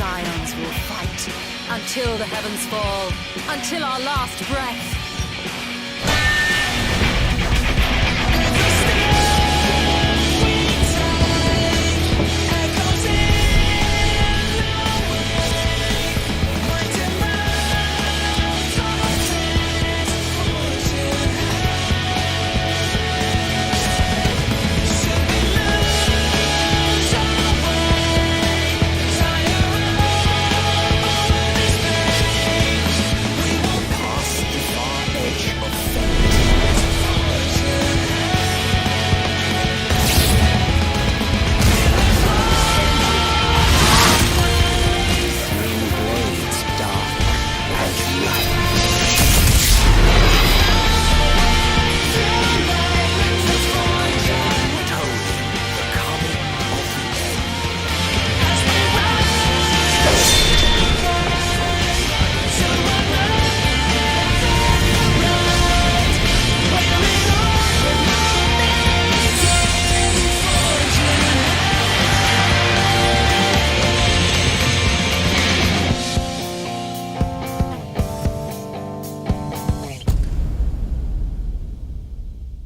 scions will fight until the heavens fall, until our last breath.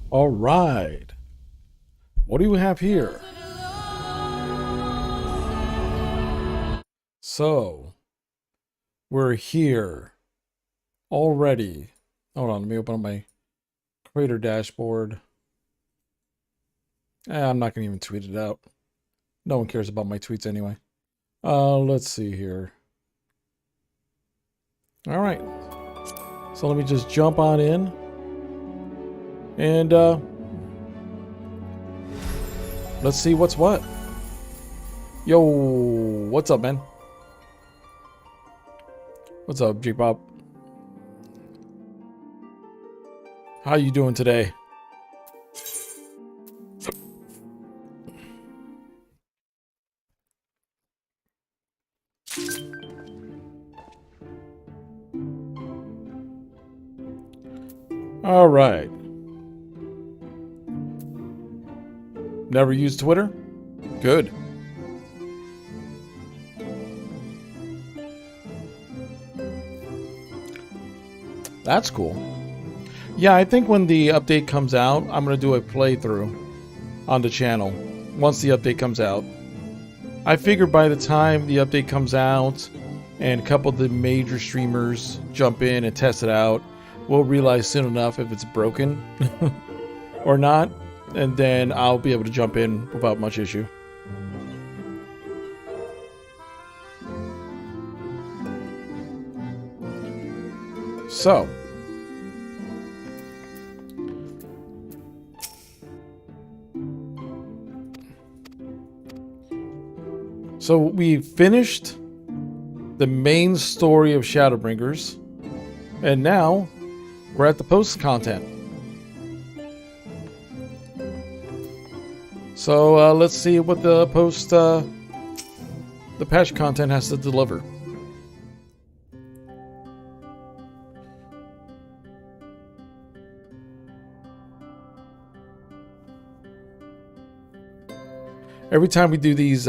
All right. What do we have here? So, we're here already. Hold on, let me open up my creator dashboard. I'm not going to even tweet it out. No one cares about my tweets anyway. Let's see here. All right. So let me just jump on in. And let's see what's what. Yo, what's up, man? What's up, J-Pop? How you doing today? All right. Never used Twitter? Good. That's cool. Yeah, I think when the update comes out, I'm going to do a playthrough on the channel once the update comes out. I figure by the time the update comes out and a couple of the major streamers jump in and test it out, we'll realize soon enough if it's broken or not. And then I'll be able to jump in without much issue. So. So we finished the main story of Shadowbringers. And now we're at the post content. So let's see what the the patch content has to deliver. Every time we do these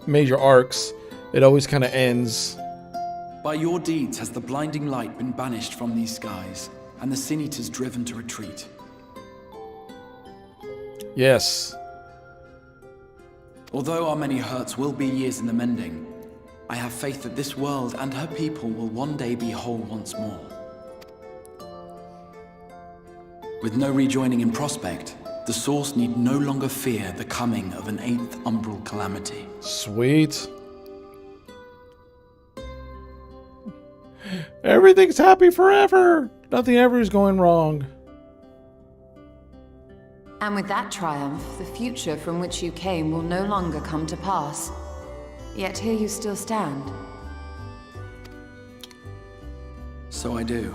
major arcs, it always kind of ends. By your deeds has the blinding light been banished from these skies, and the Sin Eaters driven to retreat. Yes. Although our many hurts will be years in the mending, I have faith that this world and her people will one day be whole once more. With no rejoining in prospect, the Source need no longer fear the coming of an 8th umbral calamity. Sweet. Everything's happy forever. Nothing ever is going wrong. And with that triumph, the future from which you came will no longer come to pass. Yet here you still stand. So I do.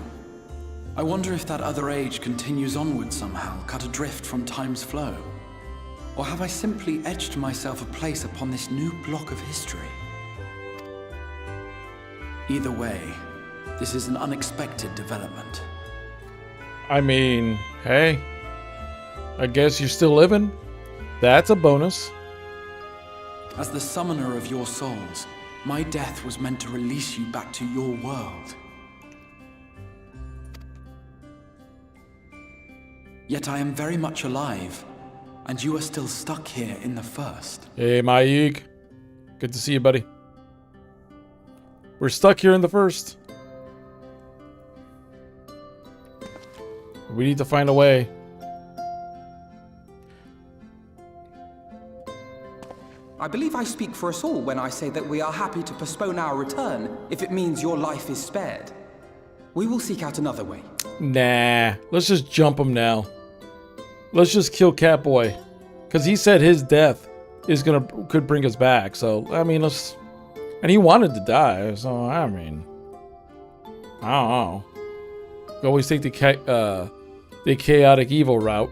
I wonder if that other age continues onward somehow, cut adrift from time's flow. Or have I simply etched myself a place upon this new block of history? Either way, this is an unexpected development. I mean, hey, I guess you're still living. That's a bonus. As the summoner of your souls, My death was meant to release you back to your world. Yet I am very much alive, and you are still stuck here in the first. Hey, Maik. Good to see you, buddy. We're stuck here in the first. We need to find a way. I believe I speak for us all when I say that we are happy to postpone our return if it means your life is spared. We will seek out another way. Nah, let's just jump him now. Let's just kill Catboy, because he said his death could bring us back. So I mean, and he wanted to die. So I mean, I don't know. We always take the chaotic evil route.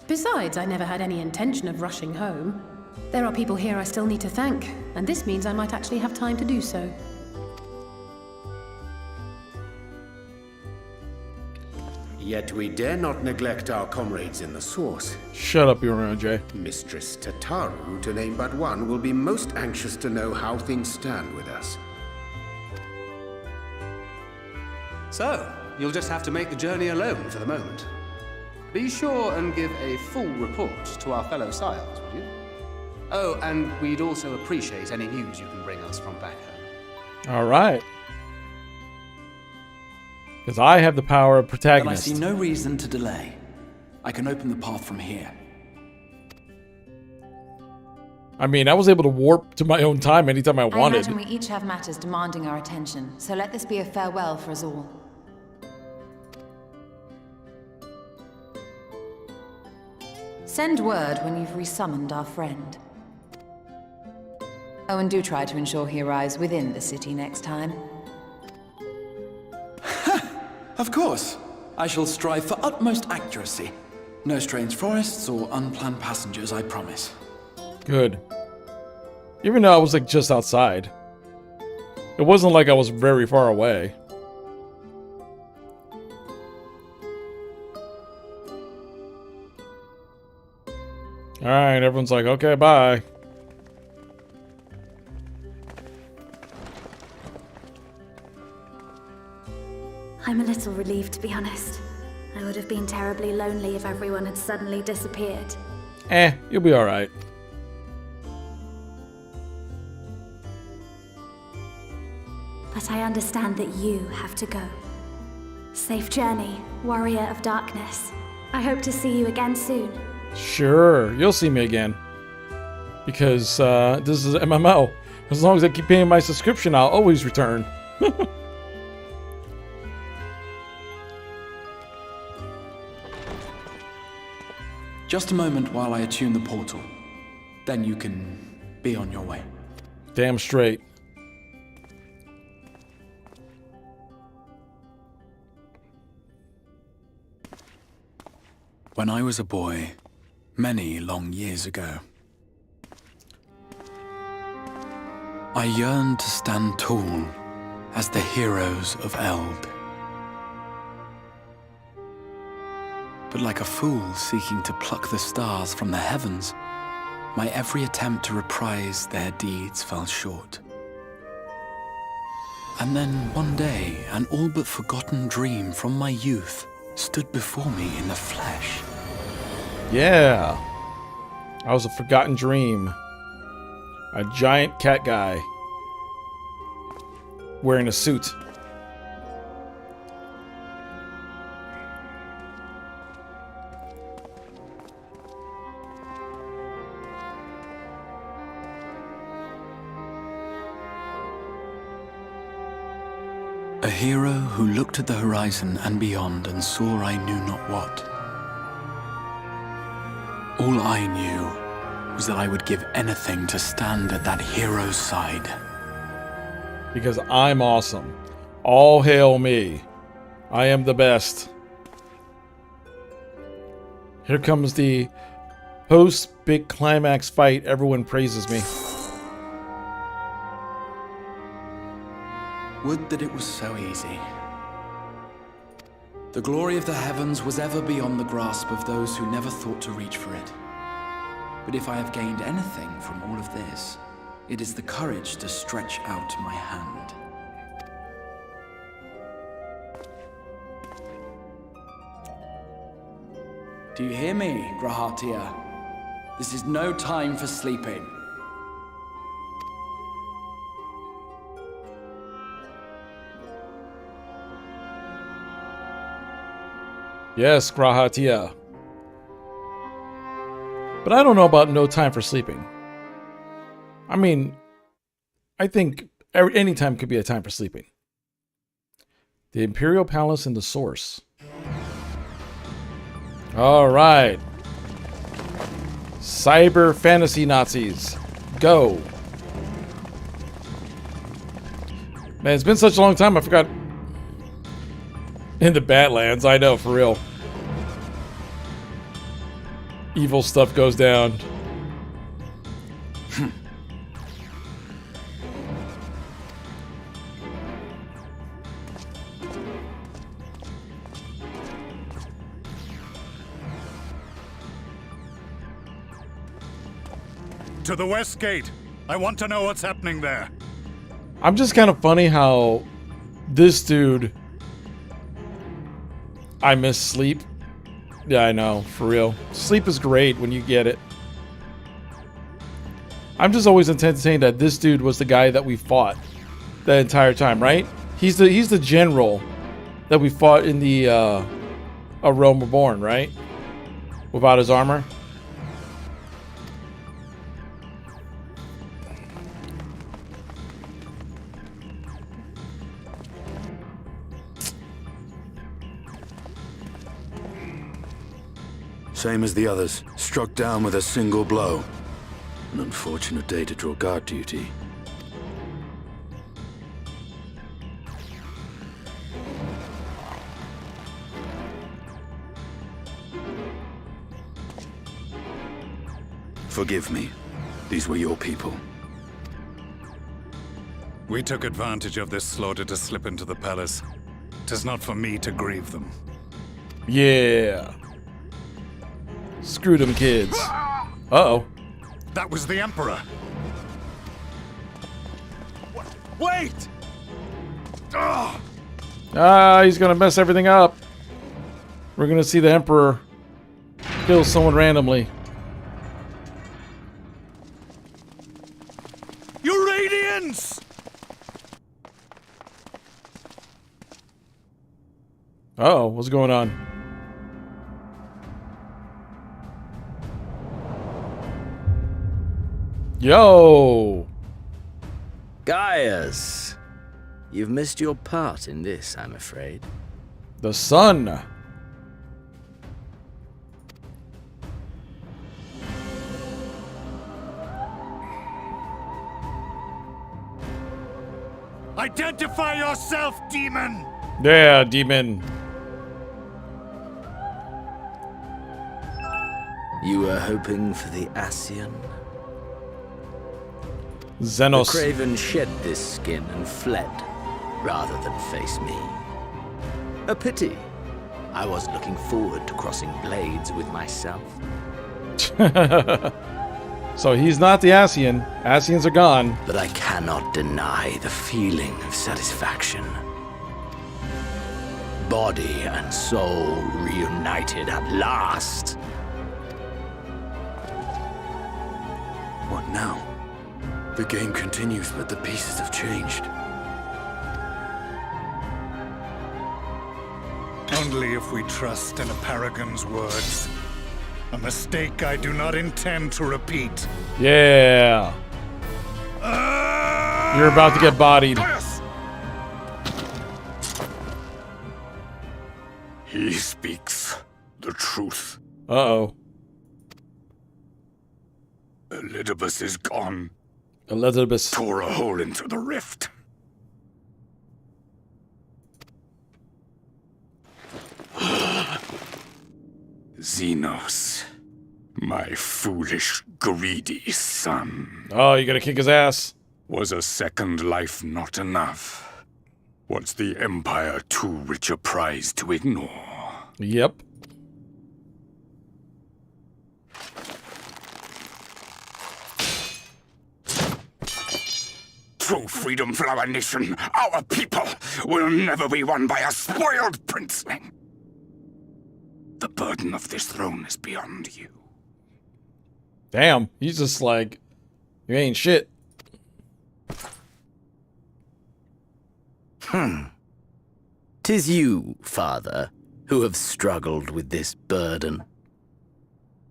Besides, I never had any intention of rushing home. There are people here I still need to thank, and this means I might actually have time to do so. Yet we dare not neglect our comrades in the source. Shut up, Yorino J. Mistress Tataru, to name but one, will be most anxious to know how things stand with us. So, you'll just have to make the journey alone for the moment. Be sure and give a full report to our fellow sires, would you? Oh, and we'd also appreciate any news you can bring us from back home. All right. Because I have the power of Then I protagonist. see no reason to delay. I can open the path from here. I mean, I was able to warp to my own time anytime I I wanted. imagine we each have matters demanding our attention, so let this be a farewell for us all. Send word when you've resummoned our friend. Oh, and do try to ensure he arrives within the city next time. Of course. I shall strive for utmost accuracy. No strange forests or unplanned passengers, I promise. Good. Even though I was like just outside. It wasn't like I was very far away. Alright, everyone's like, okay, bye. I'm a little relieved, to be honest. I would have been terribly lonely if everyone had suddenly disappeared. You'll be alright. But I understand that you have to go. Safe journey, Warrior of Darkness. I hope to see you again soon. Sure, you'll see me again. Because this is MMO. As long as I keep paying my subscription, I'll always return. Just a moment while I attune the portal. Then you can be on your way. Damn straight. When I was a boy, many long years ago, I yearned to stand tall as the heroes of Eld. But like a fool seeking to pluck the stars from the heavens, my every attempt to reprise their deeds fell short. And then one day, an all but forgotten dream from my youth stood before me in the flesh. Yeah. I was a forgotten dream. A giant cat guy. Wearing a suit. A hero who looked at the horizon and beyond and saw I knew not what. All I knew was that I would give anything to stand at that hero's side. Because I'm awesome. All hail me. I am the best. Here comes the post-big climax fight. Everyone praises me. Would that it was so easy. The glory of the heavens was ever beyond the grasp of those who never thought to reach for it. But if I have gained anything from all of this, it is the courage to stretch out my hand. Do you hear me, Grahatia? This is no time for sleeping. Yes, Grahatia. But I don't know about no time for sleeping. I mean, I think any time could be a time for sleeping. The Imperial Palace and the Source. All right. Cyber fantasy Nazis. Go. Man, it's been such a long time, I forgot. In the Badlands, I know, for real. Evil stuff goes down. To the west gate. I want to know what's happening there. I'm just kind of funny how this dude... I miss sleep. Yeah, I know, for real. Sleep is great when you get it. I'm just always entertained that this dude was the guy that we fought the entire time, right? He's the general that we fought in the A Realm Reborn, right? Without his armor. Same as the others, struck down with a single blow. An unfortunate day to draw guard duty. Forgive me. These were your people. We took advantage of this slaughter to slip into the palace. 'Tis not for me to grieve them. Yeah. Screw them kids. Uh-oh. That was the Emperor. Wait! Ah, he's gonna mess everything up. We're gonna see the Emperor kill someone randomly. Your Radiance! Uh-oh, what's going on? Yo! Gaius! You've missed your part in this, I'm afraid. The sun! Identify yourself, demon! Yeah, demon. You were hoping for the Ascian? Xenos. The Craven shed this skin and fled, rather than face me. A pity. I was looking forward to crossing blades with myself. So he's not the Ascian. Ascians are gone. But I cannot deny the feeling of satisfaction. Body and soul reunited at last. What now? The game continues, but the pieces have changed. Only if we trust in a paragon's words. A mistake I do not intend to repeat. Yeah. You're about to get bodied. He speaks the truth. Uh-oh. Elidibus is gone. Elizabeth Tore a hole into the rift. Xenos, my foolish, greedy son. Oh, you gonna kick his ass? Was a second life not enough? Was the Empire too rich a prize to ignore? Yep. true freedom for our nation, our people, will never be won by a spoiled princeling. The burden of this throne is beyond you. Damn, he's just like, you ain't shit. "'Tis you, father, who have struggled with this burden.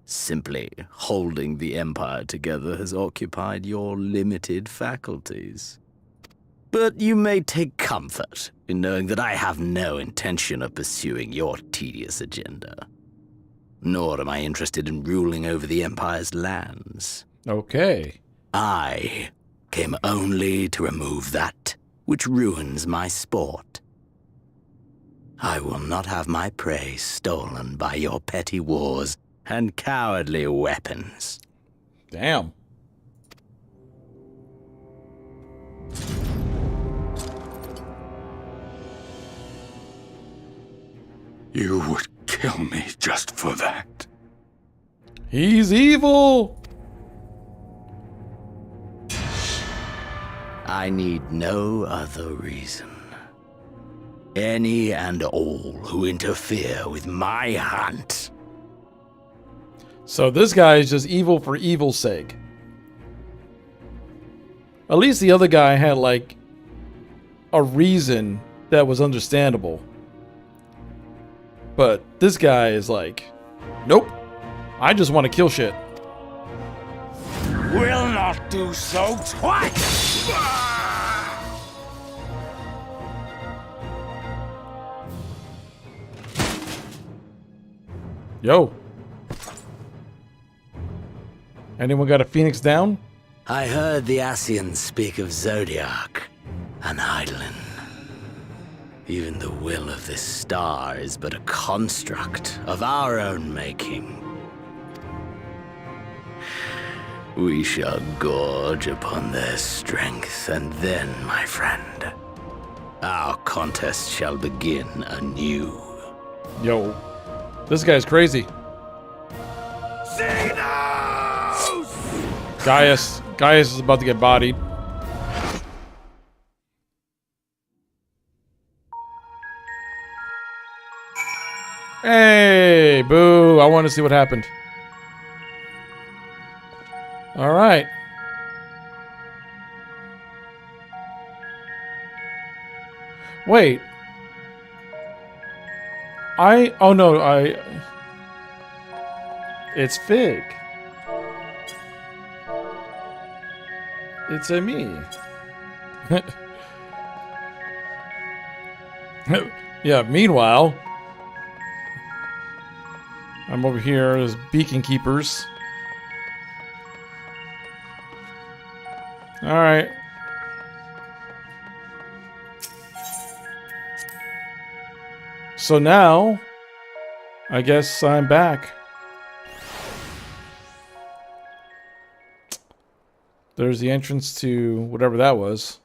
Simply holding the Empire together has occupied your limited faculties. But you may take comfort in knowing that I have no intention of pursuing your tedious agenda. Nor am I interested in ruling over the Empire's lands. Okay. I came only to remove that which ruins my sport. I will not have my prey stolen by your petty wars and cowardly weapons." Damn. You would kill me just for that. He's evil! I need no other reason. Any and all who interfere with my hunt. So this guy is just evil for evil's sake. At least the other guy had, like, a reason that was understandable. But this guy is like, nope, I just want to kill shit. Will not do so twice! Yo. Anyone got a phoenix down? I heard the Ascians speak of Zodiac and Eidolon. Even the will of this star is but a construct of our own making. We shall gorge upon their strength, and then, my friend, our contest shall begin anew. Yo, this guy's crazy. Gaius is about to get bodied. Hey, boo. I want to see what happened. All right. Wait. Oh no, it's Fig. It's a me. Yeah, meanwhile, I'm over here as beacon keepers. Alright. So now, I guess I'm back. There's the entrance to whatever that was.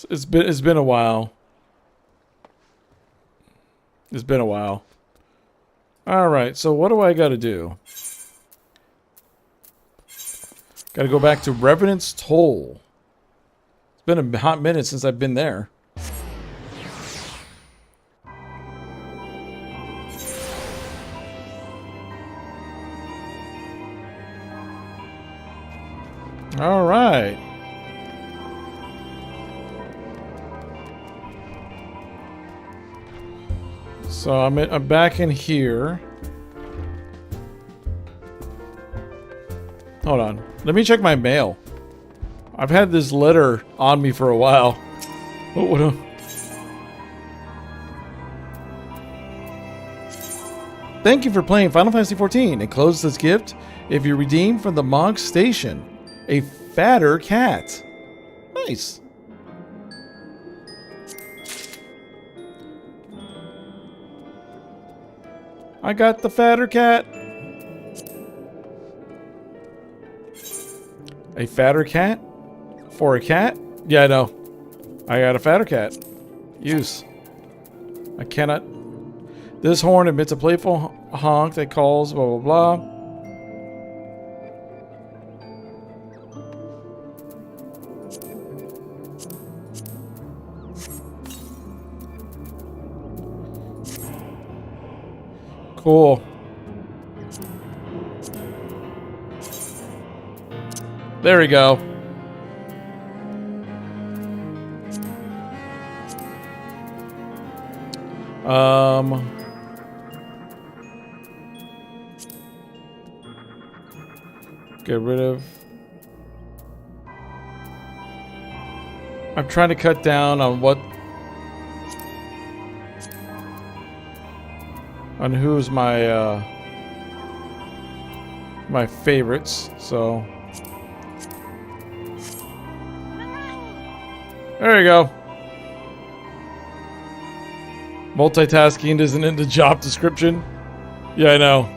It's been a while. It's been a while. Alright, so what do I gotta do? Gotta go back to Revenant's Toll. It's been a hot minute since I've been there. Alright. So I'm back in here. Hold on. Let me check my mail. I've had this letter on me for a while. Thank you for playing Final Fantasy XIV. Enclosed this gift if you redeem from the Monk Station. A fatter cat. Nice. I got the fatter cat. A fatter cat? For a cat? Yeah, I know. I got a fatter cat. Use. I cannot. This horn emits a playful honk that calls blah blah blah. Cool. There we go. Get rid of... I'm trying to cut down on what... on who's my, my favorites, so... There you go. Multitasking isn't in the job description. Yeah, I know.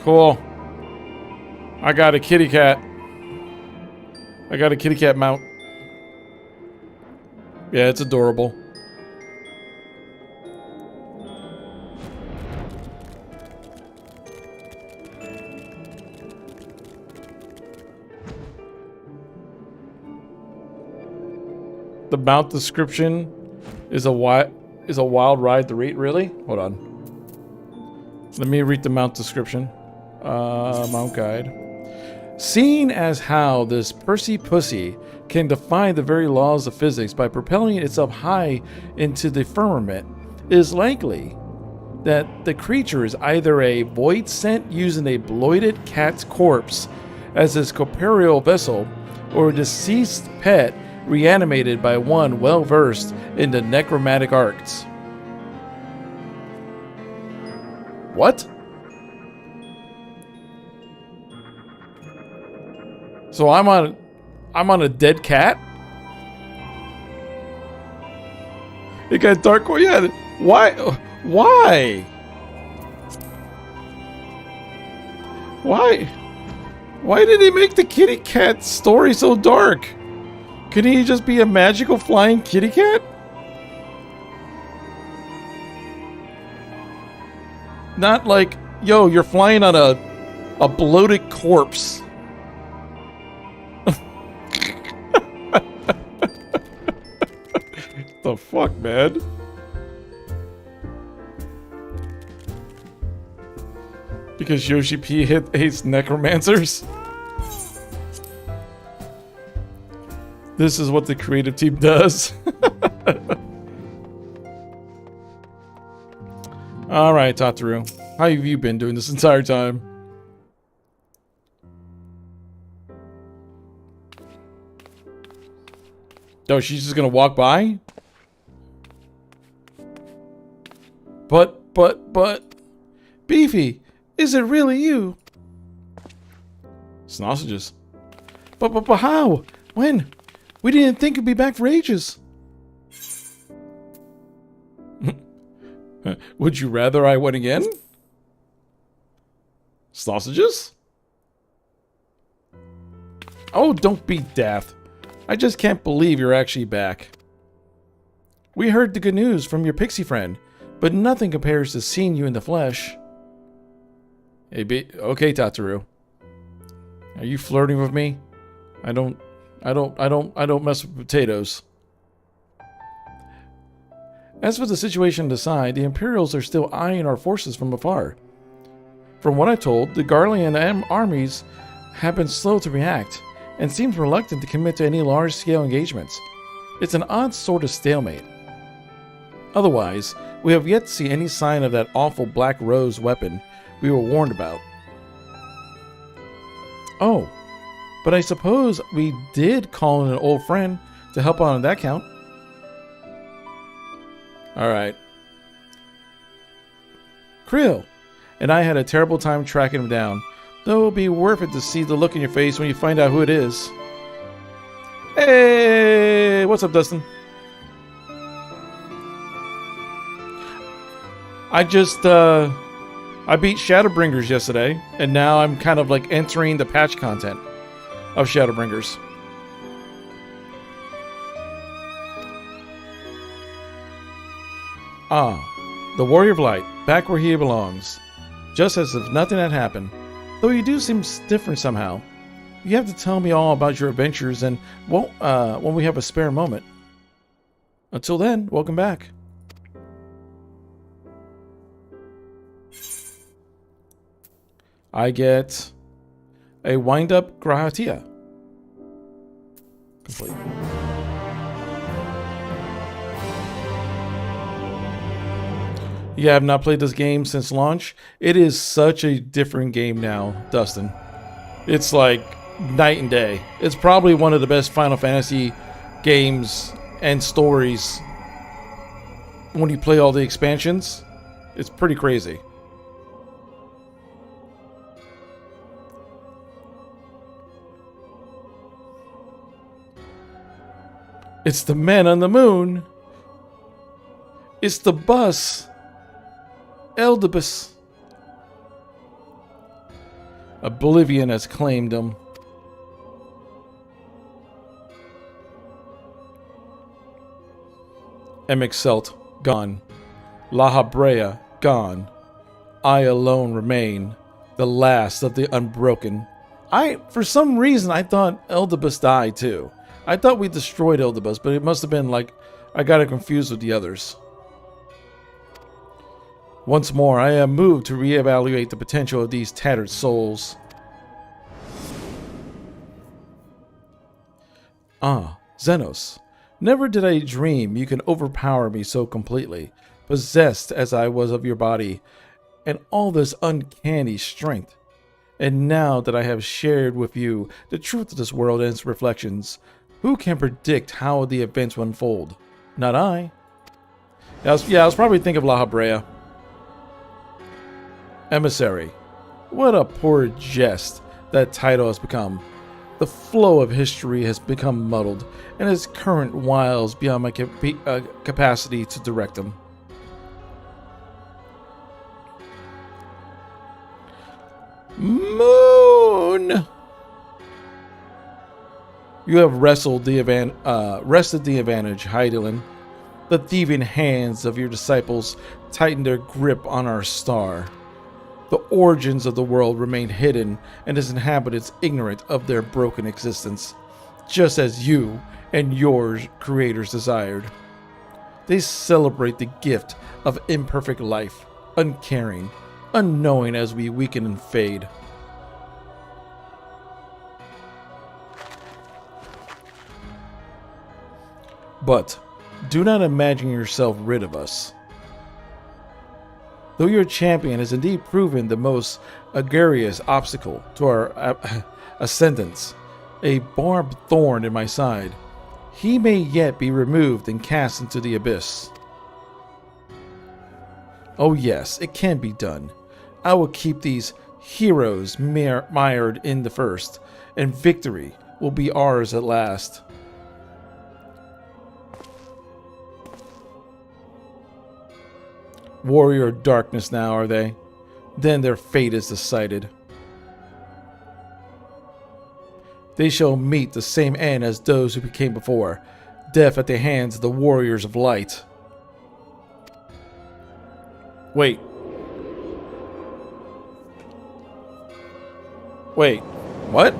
Cool. I got a kitty cat. I got a kitty cat mount. Yeah, it's adorable. The mount description is a wild ride to read. Really? Hold on. Let me read the mount description. Mount guide. Seeing as how this Percy Pussy can defy the very laws of physics by propelling itself high into the firmament, it is likely that the creature is either a void sent using a bloated cat's corpse as its corporeal vessel, or a deceased pet reanimated by one well versed in the necromantic arts. What? So I'm on a dead cat? It got dark. Yeah. Why? Why? Why? Why did he make the kitty cat story so dark? Could he just be a magical flying kitty cat? Not like, yo, you're flying on a bloated corpse. The fuck, man? Because Yoshi P hates necromancers? This is what the creative team does. Alright, Tataru. How have you been doing this entire time? Oh, she's just gonna walk by? But... Beefy, is it really you? Sausages. But how? When? We didn't think you'd be back for ages. Would you rather I went again? Sausages? Oh, don't be daft. I just can't believe you're actually back. We heard the good news from your pixie friend, but nothing compares to seeing you in the flesh. Hey, okay, Tataru. Are you flirting with me? I don't mess with potatoes. As for the situation on the side, the Imperials are still eyeing our forces from afar. From what I'm told, the Garlean armies have been slow to react, and seems reluctant to commit to any large-scale engagements. It's an odd sort of stalemate. Otherwise, we have yet to see any sign of that awful Black Rose weapon we were warned about. Oh, but I suppose we did call in an old friend to help on that count. Alright. Krill and I had a terrible time tracking him down, though it'll be worth it to see the look in your face when you find out who it is. Hey! What's up, Dustin? I beat Shadowbringers yesterday, and now I'm kind of like entering the patch content of Shadowbringers. Ah, the Warrior of Light, back where he belongs. Just as if nothing had happened. Though you do seem different somehow. You have to tell me all about your adventures and when we have a spare moment. Until then, welcome back. I get a wind-up Grahatia. Complete. You have not played this game since launch? It is such a different game now, Dustin. It's like night and day. It's probably one of the best Final Fantasy games and stories. When you play all the expansions, it's pretty crazy. It's the men on the moon. It's the bus. Eldibus. Oblivion has claimed him. Emixelt, gone. La Habrea, gone. I alone remain, the last of the unbroken. For some reason, I thought Eldibus died too. I thought we destroyed Eldibus, but it must have been like I got it confused with the others. Once more, I am moved to reevaluate the potential of these tattered souls. Ah, Xenos. Never did I dream you can overpower me so completely, possessed as I was of your body, and all this uncanny strength. And now that I have shared with you the truth of this world and its reflections, who can predict how the events will unfold? Not I. I was probably thinking of La Habrea. Emissary. What a poor jest that title has become. The flow of history has become muddled, and its current wiles beyond my capacity to direct them. Moon! You have wrested the advantage, Hydaelyn. The thieving hands of your disciples tighten their grip on our star. The origins of the world remain hidden, and its inhabitants ignorant of their broken existence, just as you and your creators desired. They celebrate the gift of imperfect life, uncaring, unknowing as we weaken and fade. But do not imagine yourself rid of us. Though your champion has indeed proven the most egregious obstacle to our ascendance, a barbed thorn in my side, he may yet be removed and cast into the abyss. Oh yes, it can be done. I will keep these heroes mired in the first, and victory will be ours at last. Warrior of darkness now, are they? Then their fate is decided. They shall meet the same end as those who became before, death at the hands of the warriors of light. Wait. What?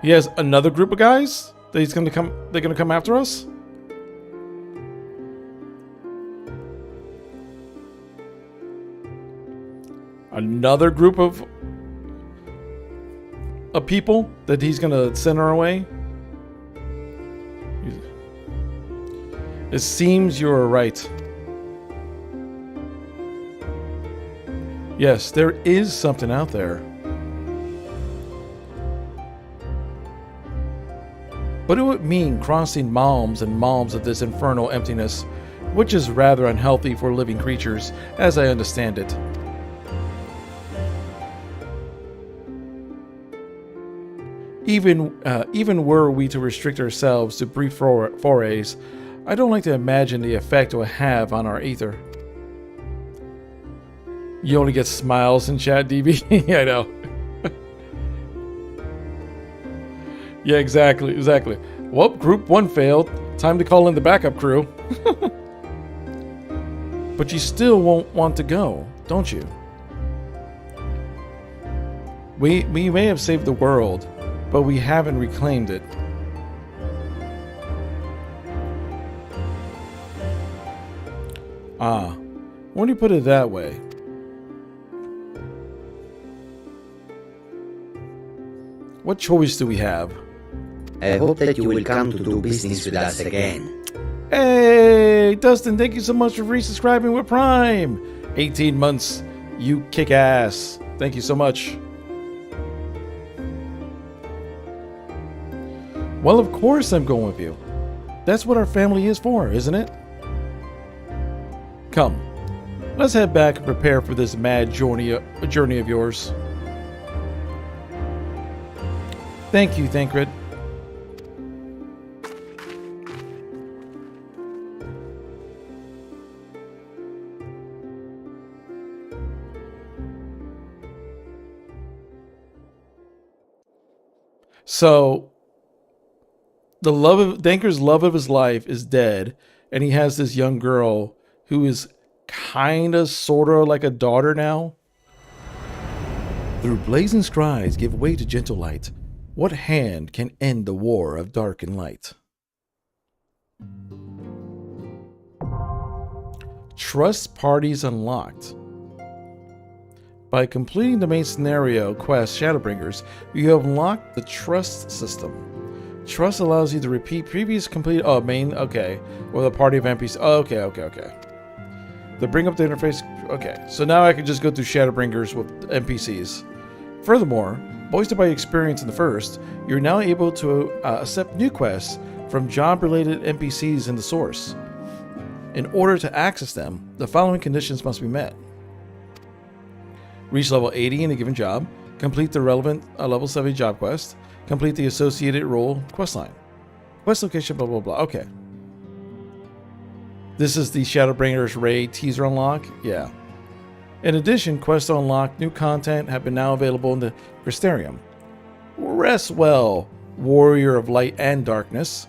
He has another group of guys that he's gonna come. They're gonna come after us. Another group of people that he's gonna send our way. It seems you're right. Yes, there is something out there. But it would mean crossing malms and malms of this infernal emptiness, which is rather unhealthy for living creatures, as I understand it. Even were we to restrict ourselves to brief forays, I don't like to imagine the effect it will have on our ether. You only get smiles in chat, DB? Yeah, I know. Yeah, exactly. Well, group 1 failed. Time to call in the backup crew. But you still won't want to go, don't you? We may have saved the world, but we haven't reclaimed it. Ah, when you put it that way, What choice do we have? I hope that you will come to do business with us again. Hey, Dustin, thank you so much for resubscribing with Prime. 18 months, you kick ass. Thank you so much. Well, of course I'm going with you. That's what our family is for, isn't it? Come, let's head back and prepare for this mad journey of yours. Thank you, Thancred. So, Danker's love of his life is dead, and he has this young girl who is kinda, sorta like a daughter now. Through blazing skies give way to gentle light. What hand can end the war of dark and light? Trust parties unlocked. By completing the main scenario quest Shadowbringers, you have unlocked the trust system. Trust allows you to repeat previous complete or the party of NPCs. Okay. To bring up the interface. Okay, so now I can just go through Shadowbringers with NPCs. Furthermore, boosted by experience in the first, you're now able to accept new quests from job-related NPCs in the source. In order to access them, the following conditions must be met. Reach level 80 in a given job, complete the relevant level 70 job quest, complete the associated role questline. Quest location, blah, blah, blah. Okay. This is the Shadowbringers Raid teaser unlock? Yeah. In addition, quests to unlock new content have been now available in the Crystarium. Rest well, Warrior of Light and Darkness,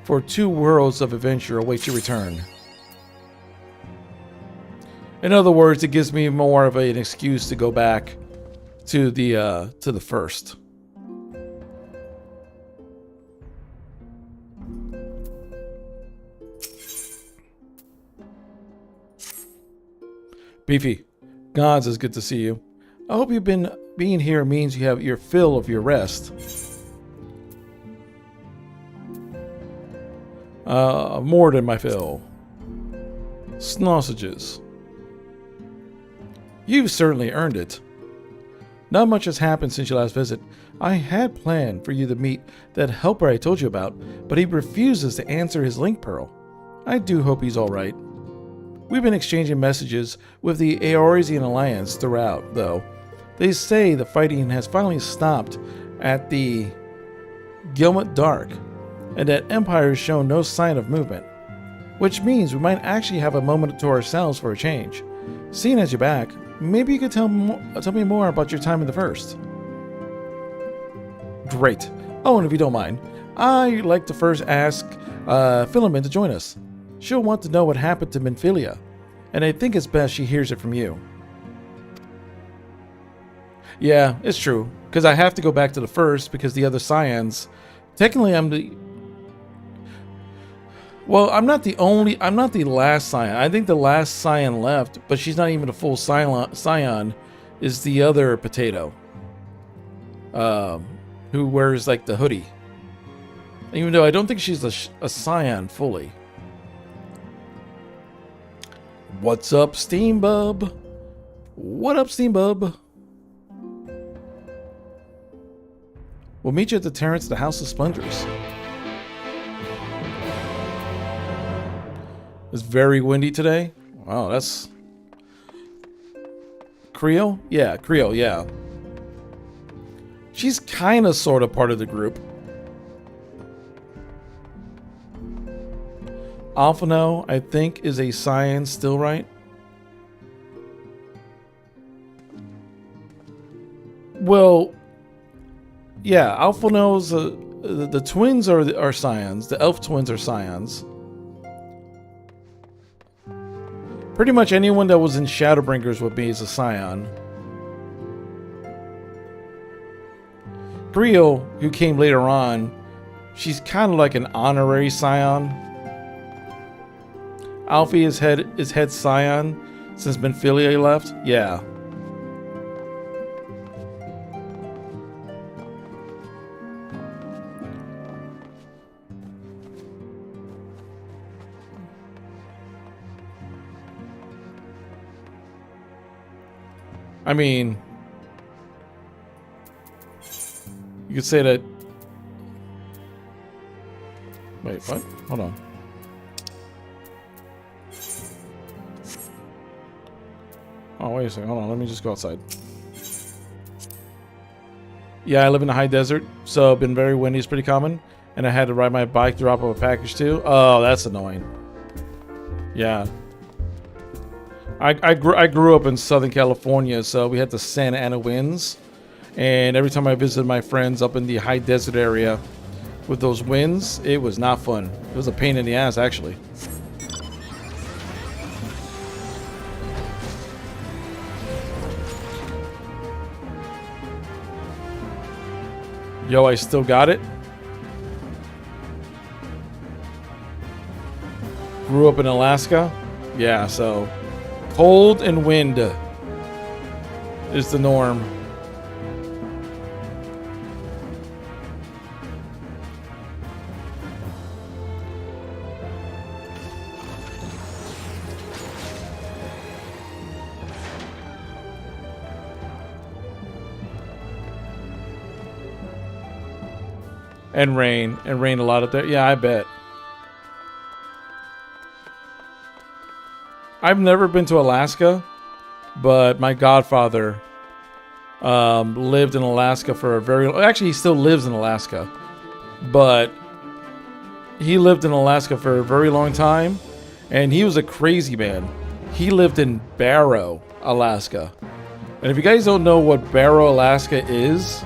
for 2 worlds of adventure await your return. In other words, it gives me more of an excuse to go back to the first. Beefy, gods, it's good to see you. I hope being here means you have your fill of your rest. More than my fill. Sausages. You've certainly earned it. Not much has happened since your last visit. I had planned for you to meet that helper I told you about, but he refuses to answer his link pearl. I do hope he's alright. We've been exchanging messages with the Eorzean Alliance throughout, though. They say the fighting has finally stopped at the Gilmet Dark, and that Empire has shown no sign of movement. Which means we might actually have a moment to ourselves for a change. Seeing as you're back, maybe you could tell me more about your time in the first. Great. Oh, and if you don't mind, I'd like to first ask Philomen to join us. She'll want to know what happened to Minfilia, and I think it's best she hears it from you. Yeah, it's true, because I have to go back to the first because the other Scions... Technically, I'm not the last Scion. I think the last Scion left, but she's not even a full Scion, is the other potato. Who wears, like, the hoodie. Even though I don't think she's a Scion fully. What's up, Steambub? What up, Steambub? We'll meet you at the Terrace of the House of Splendors. It's very windy today. Wow, that's... Creo? Yeah, Creo, yeah. She's kind of sort of part of the group. Alphino, I think, is a Scion still, right? Well, yeah, Alphino's... the twins are Scions. The elf twins are Scions. Pretty much anyone that was in Shadowbringers with me is a Scion. Creo, who came later on, she's kind of like an honorary Scion. Alfie is head Scion since Minfilia left. Yeah. I mean, you could say that. Wait, what? Hold on. Oh, wait a second. Hold on. Let me just go outside. Yeah, I live in the high desert, so been very windy. It's pretty common. And I had to ride my bike to drop off a package too. Oh, that's annoying. Yeah. I grew up in Southern California, so we had the Santa Ana winds. And every time I visited my friends up in the high desert area with those winds, it was not fun. It was a pain in the ass, actually. Yo, I still got it. Grew up in Alaska. Yeah, so cold and wind is the norm. And rain a lot up there. Yeah, I bet. I've never been to Alaska, but my godfather lived in Alaska for a very... Actually, he still lives in Alaska. But he lived in Alaska for a very long time, and he was a crazy man. He lived in Barrow, Alaska. And if you guys don't know what Barrow, Alaska is...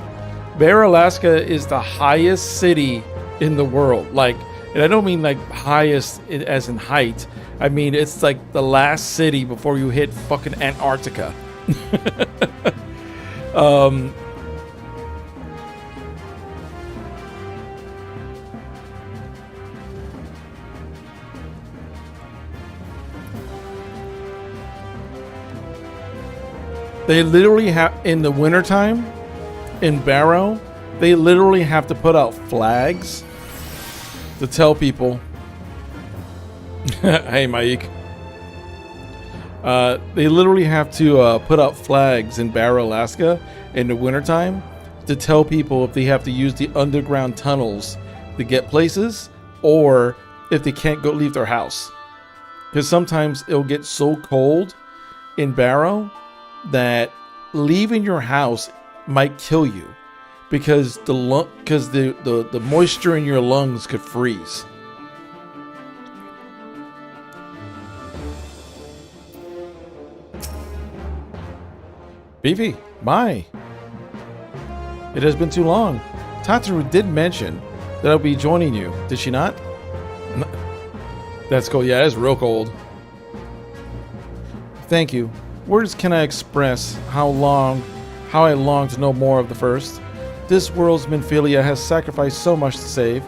Barrow, Alaska is the highest city in the world. Like, and I don't mean like highest as in height. I mean, it's like the last city before you hit fucking Antarctica. They literally have, in the wintertime, in Barrow, they literally have to put out flags to tell people, hey Mike, they literally have to put out flags in Barrow, Alaska in the wintertime to tell people if they have to use the underground tunnels to get places or if they can't go leave their house. Because sometimes it'll get so cold in Barrow that leaving your house might kill you because the moisture in your lungs could freeze. Beefy, bye. It has been too long. Tataru did mention that I'll be joining you. Did she not? That's cold. Yeah, it's real cold. Thank you. Words cannot express how I long to know more of the first. This world's Minfilia has sacrificed so much to save.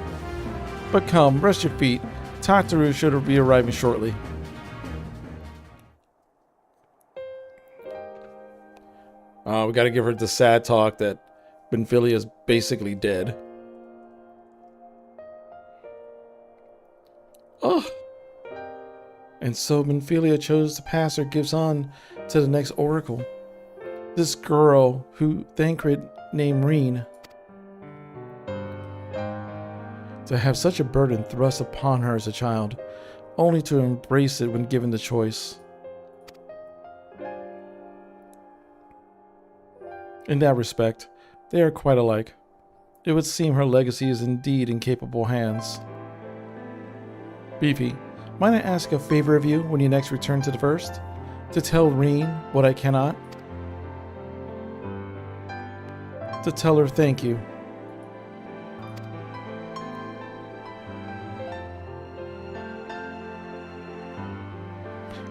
But come, rest your feet. Tataru should be arriving shortly. We gotta give her the sad talk that Minfilia is basically dead. Oh. And so Minfilia chose to pass her gifts on to the next oracle. This girl who Thancred named Reen. To have such a burden thrust upon her as a child, only to embrace it when given the choice. In that respect, they are quite alike. It would seem her legacy is indeed in capable hands. Beefy, might I ask a favor of you when you next return to the first? To tell Reen what I cannot? To tell her thank you.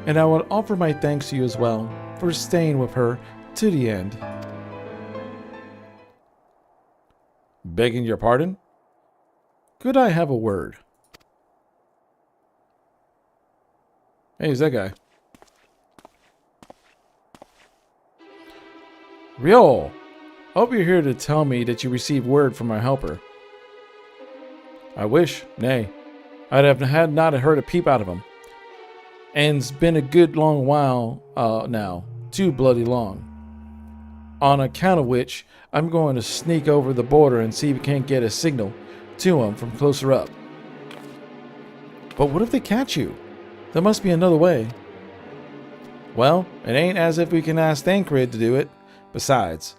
And I would offer my thanks to you as well for staying with her to the end. Begging your pardon? Could I have a word? Hey, who's that guy? Ryo! Hope you're here to tell me that you received word from my helper. I wish, nay. I'd have not heard a peep out of him. And it's been a good long while now. Too bloody long. on account of which I'm going to sneak over the border and see if we can't get a signal to him from closer up. But what if they catch you? There must be another way. Well, it ain't as if we can ask Thancred to do it. Besides,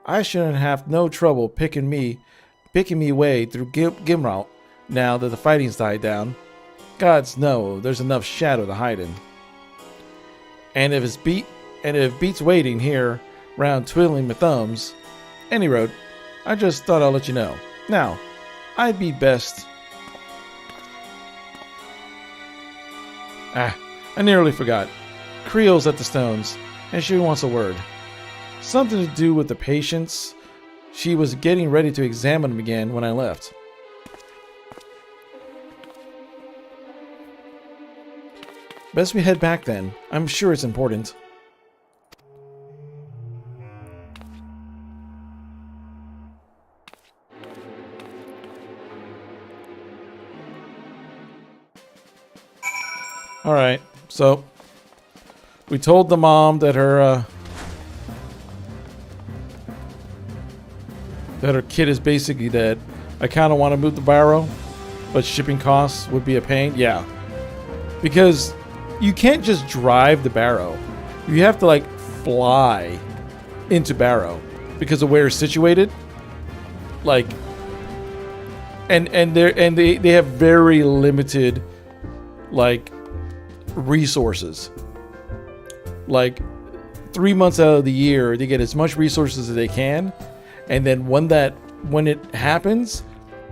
I shouldn't have no trouble picking me way through Gimralt now that the fighting's died down. Gods know there's enough shadow to hide in. And if it beats waiting here round twiddling my thumbs, any road, I just thought I'll let you know. Now, I'd be best. I nearly forgot. Creel's at the stones, and she wants a word. Something to do with the patients. She was getting ready to examine them again when I left. Best we head back then. I'm sure it's important. Alright, so we told the mom that her kid is basically dead. I kind of want to move the barrow, but shipping costs would be a pain. Yeah, because you can't just drive the barrow. You have to like fly into Barrow because of where it's situated. Like, and they have very limited like resources. Like 3 months out of the year, they get as much resources as they can, and then when it happens,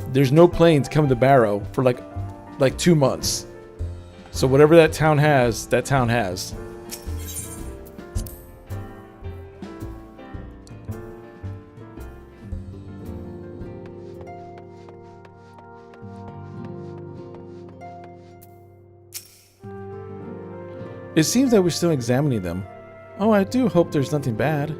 there's no planes coming to Barrow for like 2 months. So whatever that town has, that town has. It seems that we're still examining them. Oh, I do hope there's nothing bad.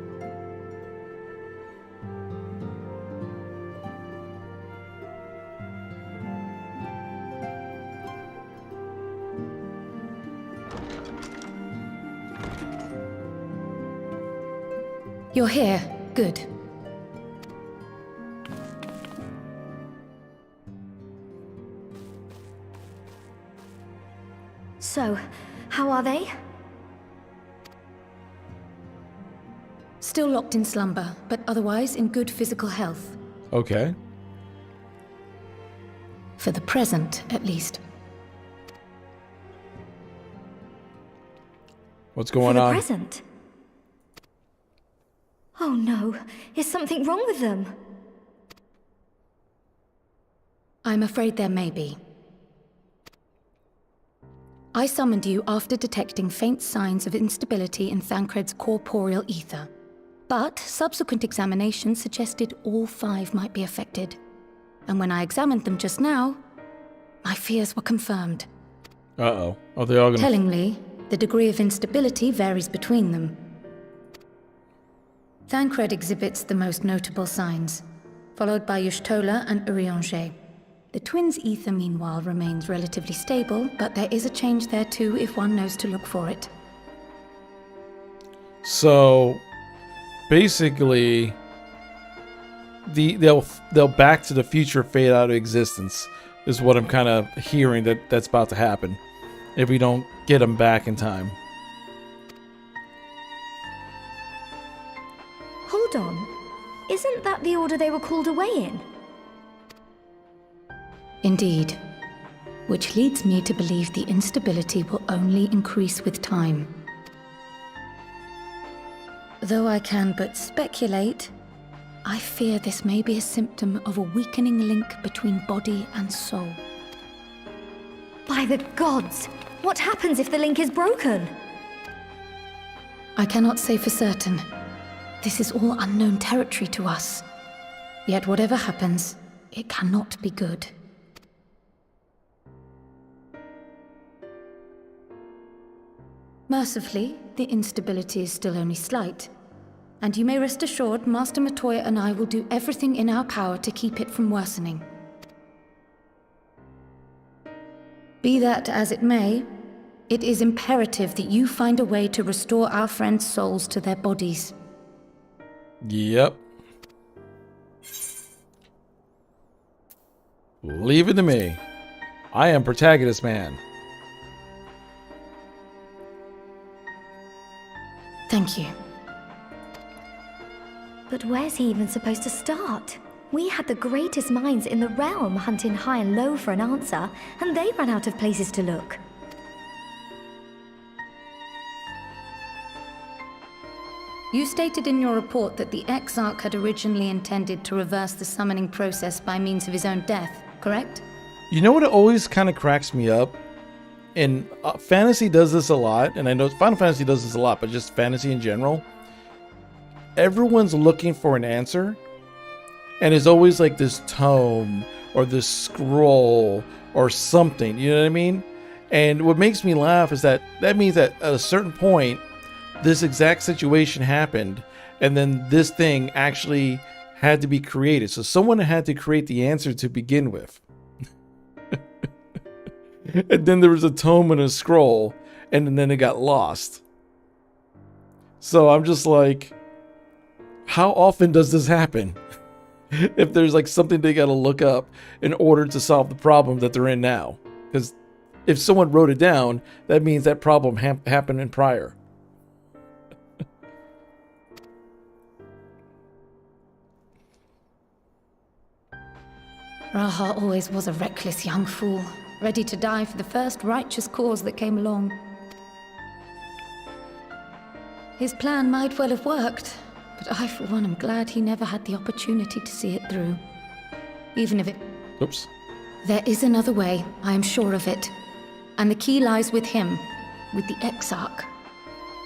You're here. Good. So, how are they? Still locked in slumber, but otherwise in good physical health. Okay. For the present, at least. What's going For the on? present? Oh no, is something wrong with them? I'm afraid there may be. I summoned you after detecting faint signs of instability in Thancred's corporeal ether. But subsequent examination suggested all 5 might be affected. And when I examined them just now, my fears were confirmed. Uh-oh. Are they all gonna... Tellingly, the degree of instability varies between them. Thancred exhibits the most notable signs, followed by Y'shtola and Urianger. The twins' ether, meanwhile, remains relatively stable, but there is a change there too if one knows to look for it. So, basically, they'll Back to the Future fade out of existence, is what I'm kind of hearing that's about to happen, if we don't get them back in time. Hold on. Isn't that the order they were called away in? Indeed. Which leads me to believe the instability will only increase with time. Though I can but speculate, I fear this may be a symptom of a weakening link between body and soul. By the gods! What happens if the link is broken? I cannot say for certain. This is all unknown territory to us. Yet whatever happens, it cannot be good. Mercifully, the instability is still only slight. And you may rest assured Master Matoya and I will do everything in our power to keep it from worsening. Be that as it may, it is imperative that you find a way to restore our friends' souls to their bodies. Yep. Leave it to me. I am protagonist man. Thank you. But where's he even supposed to start? We had the greatest minds in the realm hunting high and low for an answer, and they ran out of places to look. You stated in your report that the Exarch had originally intended to reverse the summoning process by means of his own death, correct? You know what always kind of cracks me up? And fantasy does this a lot, and I know Final Fantasy does this a lot, but just fantasy in general. Everyone's looking for an answer, and it's always like this tome or this scroll or something, you know what I mean? And what makes me laugh is that means that at a certain point, this exact situation happened, and then this thing actually had to be created. So someone had to create the answer to begin with. And then there was a tome and a scroll, and then it got lost. So I'm just like, how often does this happen? If there's like something they got to look up in order to solve the problem that they're in now. Because if someone wrote it down, that means that problem happened in prior. Raha always was a reckless young fool, ready to die for the first righteous cause that came along. His plan might well have worked, but I, for one, am glad he never had the opportunity to see it through. Even if it... Oops. There is another way, I am sure of it. And the key lies with him, with the Exarch.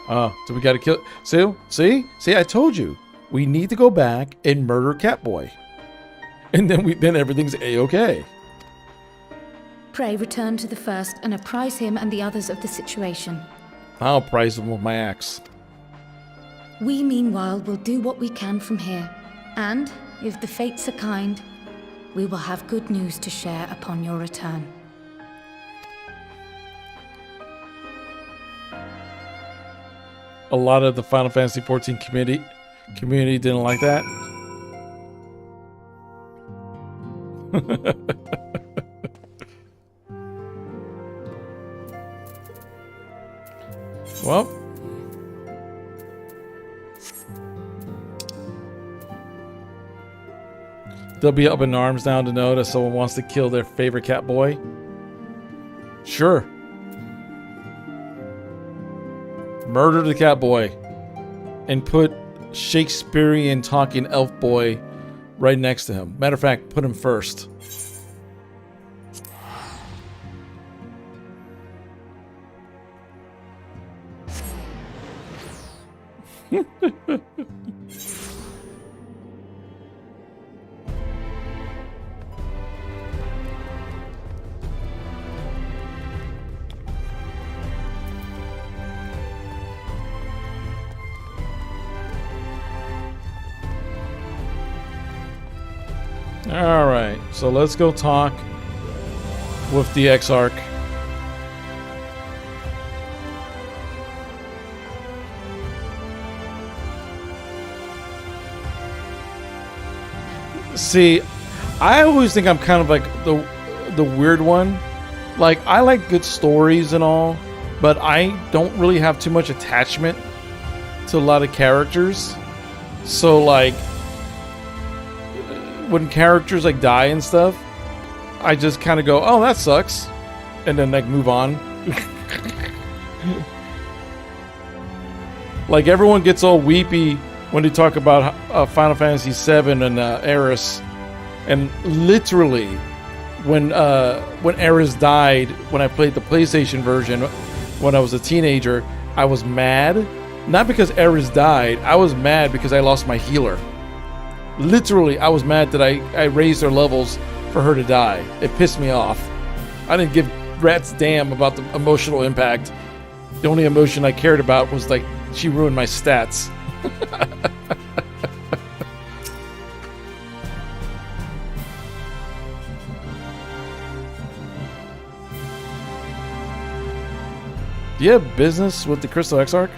So we gotta kill... See, I told you. We need to go back and murder Catboy. And then everything's A-okay. Pray return to the first and apprise him and the others of the situation. I'll prize him with my axe. We, meanwhile, will do what we can from here. And, if the fates are kind, we will have good news to share upon your return. A lot of the Final Fantasy XIV community didn't like that. Well, they'll be up in arms now to know that someone wants to kill their favorite cat boy. Sure. Murder the cat boy and put Shakespearean talking elf boy right next to him. Matter of fact, put him first. Alright, so let's go talk with the Exarch. See, I always think I'm kind of like the weird one. Like, I like good stories and all, but I don't really have too much attachment to a lot of characters. So, like, when characters like die and stuff, I just kind of go, oh, that sucks, and then like move on. Like, everyone gets all weepy when they talk about Final Fantasy VII and Aeris, and literally when Aeris died, when I played the PlayStation version when I was a teenager, I was mad, not because Aeris died, I was mad because I lost my healer. Literally, I was mad that I raised their levels for her to die. It pissed me off. I didn't give rat's damn about the emotional impact. The only emotion I cared about was, like, she ruined my stats. Do you have business with the Crystal Exarch?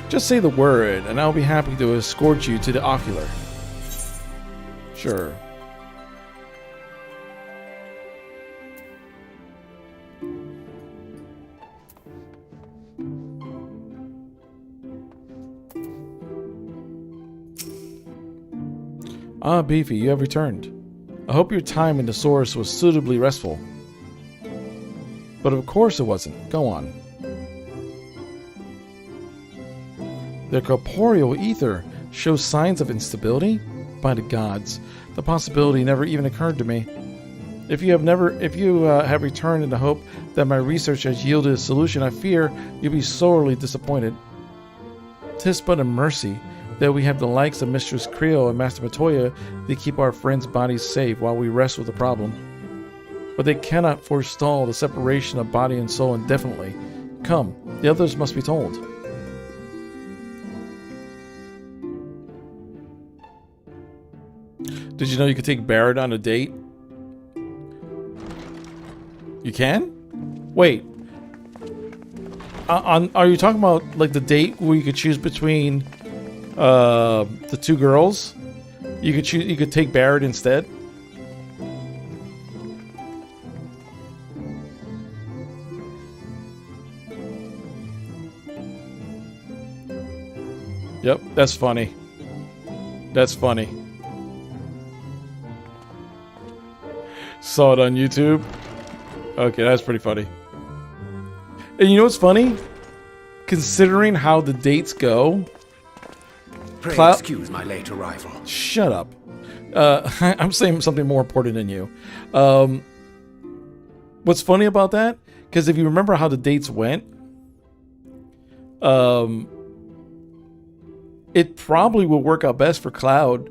Just say the word, and I'll be happy to escort you to the ocular. Sure. Ah, Beefy, you have returned. I hope your time in the source was suitably restful. But of course it wasn't. Go on. The corporeal ether shows signs of instability? By the gods, the possibility never even occurred to me. If you have returned in the hope that my research has yielded a solution, I fear you'll be sorely disappointed. 'Tis but a mercy that we have the likes of Mistress Creel and Master Matoya to keep our friends' bodies safe while we wrestle with the problem. But they cannot forestall the separation of body and soul indefinitely. Come, the others must be told. Did you know you could take Barrett on a date? You can? Wait. Are you talking about like the date where you could choose between the two girls? You could take Barrett instead? Yep, that's funny. That's funny. Saw it on YouTube. Okay, that's pretty funny. And you know what's funny? Considering how the dates go. Pray excuse my late arrival. Shut up. I'm saying something more important than you. What's funny about that? Because if you remember how the dates went, it probably will work out best for Cloud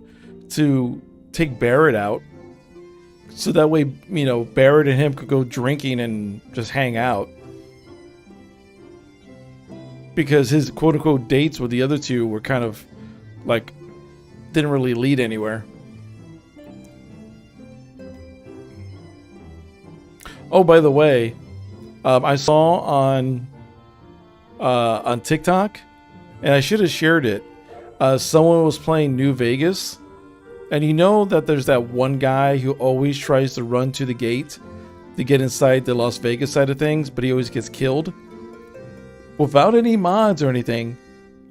to take Barrett out. So that way, you know, Barrett and him could go drinking and just hang out. Because his quote-unquote dates with the other two were kind of, like, didn't really lead anywhere. Oh, by the way, I saw on TikTok, and I should have shared it, someone was playing New Vegas. And you know that there's that one guy who always tries to run to the gate to get inside the Las Vegas side of things, but he always gets killed. Without any mods or anything,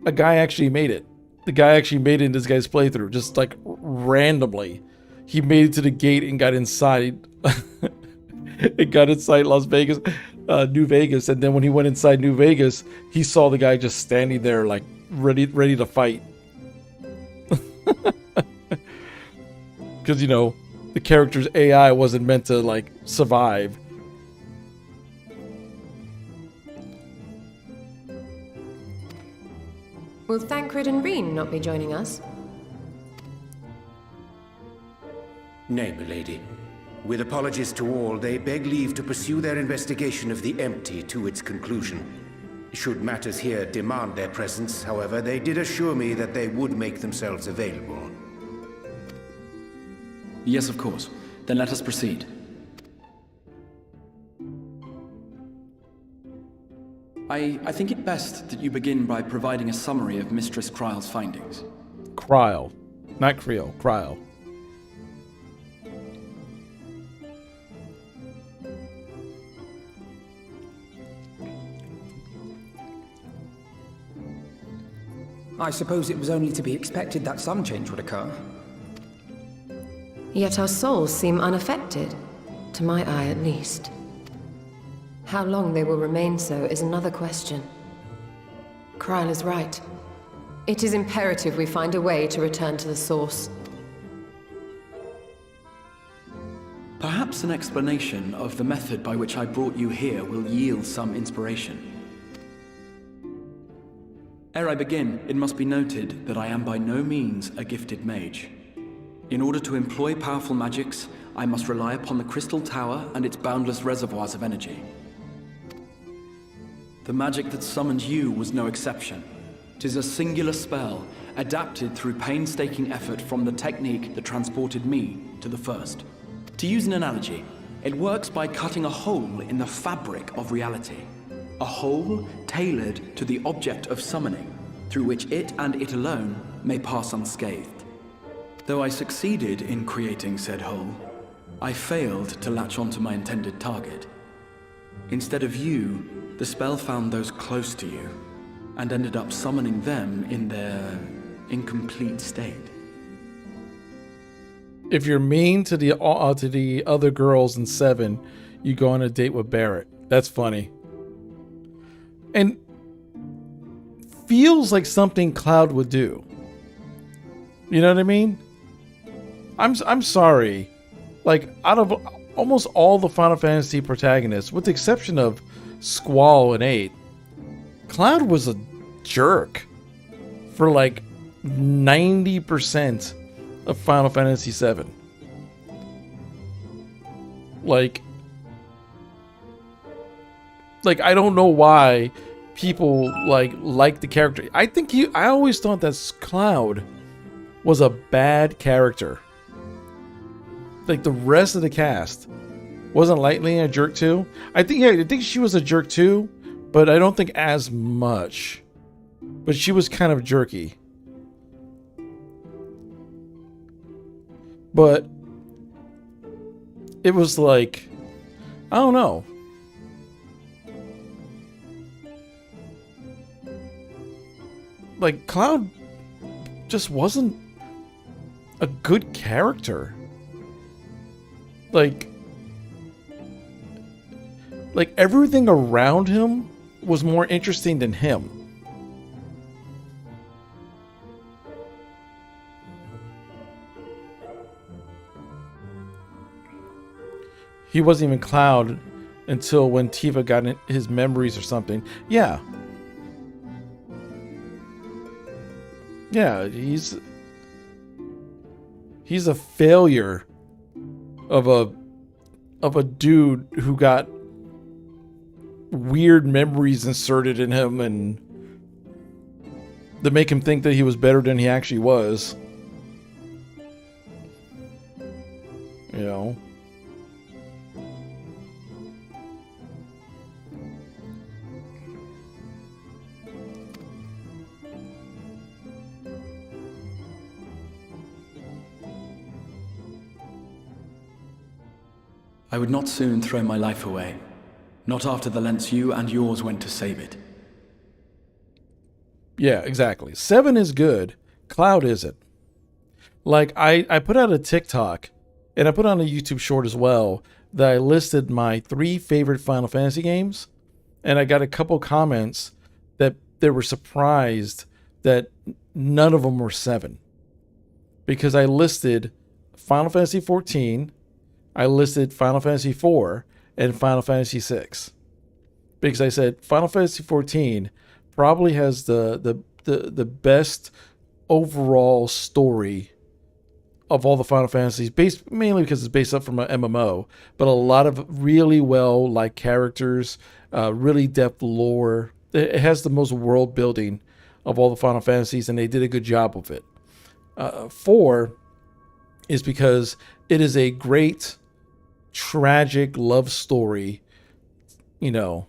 a guy actually made it. The guy actually made it in this guy's playthrough, just like randomly. He made it to the gate and got inside. It got inside Las Vegas, New Vegas, and then when he went inside New Vegas, he saw the guy just standing there like ready to fight. Because, you know, the character's AI wasn't meant to, like, survive. Will Thancred and Reen not be joining us? Nay, milady. With apologies to all, they beg leave to pursue their investigation of the empty to its conclusion. Should matters here demand their presence, however, they did assure me that they would make themselves available. Yes, of course. Then let us proceed. I think it best that you begin by providing a summary of Mistress Kryle's findings. Kryle. Not Creel. Kryle. I suppose it was only to be expected that some change would occur. Yet our souls seem unaffected, to my eye at least. How long they will remain so is another question. Kryle is right. It is imperative we find a way to return to the source. Perhaps an explanation of the method by which I brought you here will yield some inspiration. Ere I begin, it must be noted that I am by no means a gifted mage. In order to employ powerful magics, I must rely upon the Crystal Tower and its boundless reservoirs of energy. The magic that summoned you was no exception. 'Tis a singular spell, adapted through painstaking effort from the technique that transported me to the first. To use an analogy, it works by cutting a hole in the fabric of reality. A hole tailored to the object of summoning. through which it and it alone may pass unscathed. Though I succeeded in creating said hole, I failed to latch onto my intended target. Instead of you, the spell found those close to you, and ended up summoning them in their incomplete state. If you're mean to the other girls in 7, you go on a date with Barrett. That's funny. And feels like something Cloud would do. You know what I mean? I'm sorry. Like, out of almost all the Final Fantasy protagonists, with the exception of Squall and 8, Cloud was a jerk for like 90% of Final Fantasy VII. Like I don't know why people like the character. I always thought that Cloud was a bad character. Like, the rest of the cast wasn't Lightning a jerk too. I think she was a jerk too, but I don't think as much. But she was kind of jerky. But it was like, I don't know. Like, Cloud just wasn't a good character. Like everything around him was more interesting than him. He wasn't even Cloud until when Tifa got in his memories or something. Yeah. Yeah, he's a failure of a dude who got weird memories inserted in him and to make him think that he was better than he actually was. You know? I would not soon throw my life away, not after the lengths you and yours went to save it. Yeah, exactly. 7 is good. Cloud isn't. Like, I put out a TikTok, and I put on a YouTube short as well, that I listed my 3 favorite Final Fantasy games, and I got a couple comments that they were surprised that none of them were 7. Because I listed Final Fantasy 14, I listed Final Fantasy 4 and Final Fantasy 6. Because I said Final Fantasy 14 probably has the best overall story of all the Final Fantasies, based mainly because it's based up from an MMO, but a lot of really well liked characters, really depth lore. It has the most world building of all the Final Fantasies, and they did a good job of it. 4 is because it is a great tragic love story, 4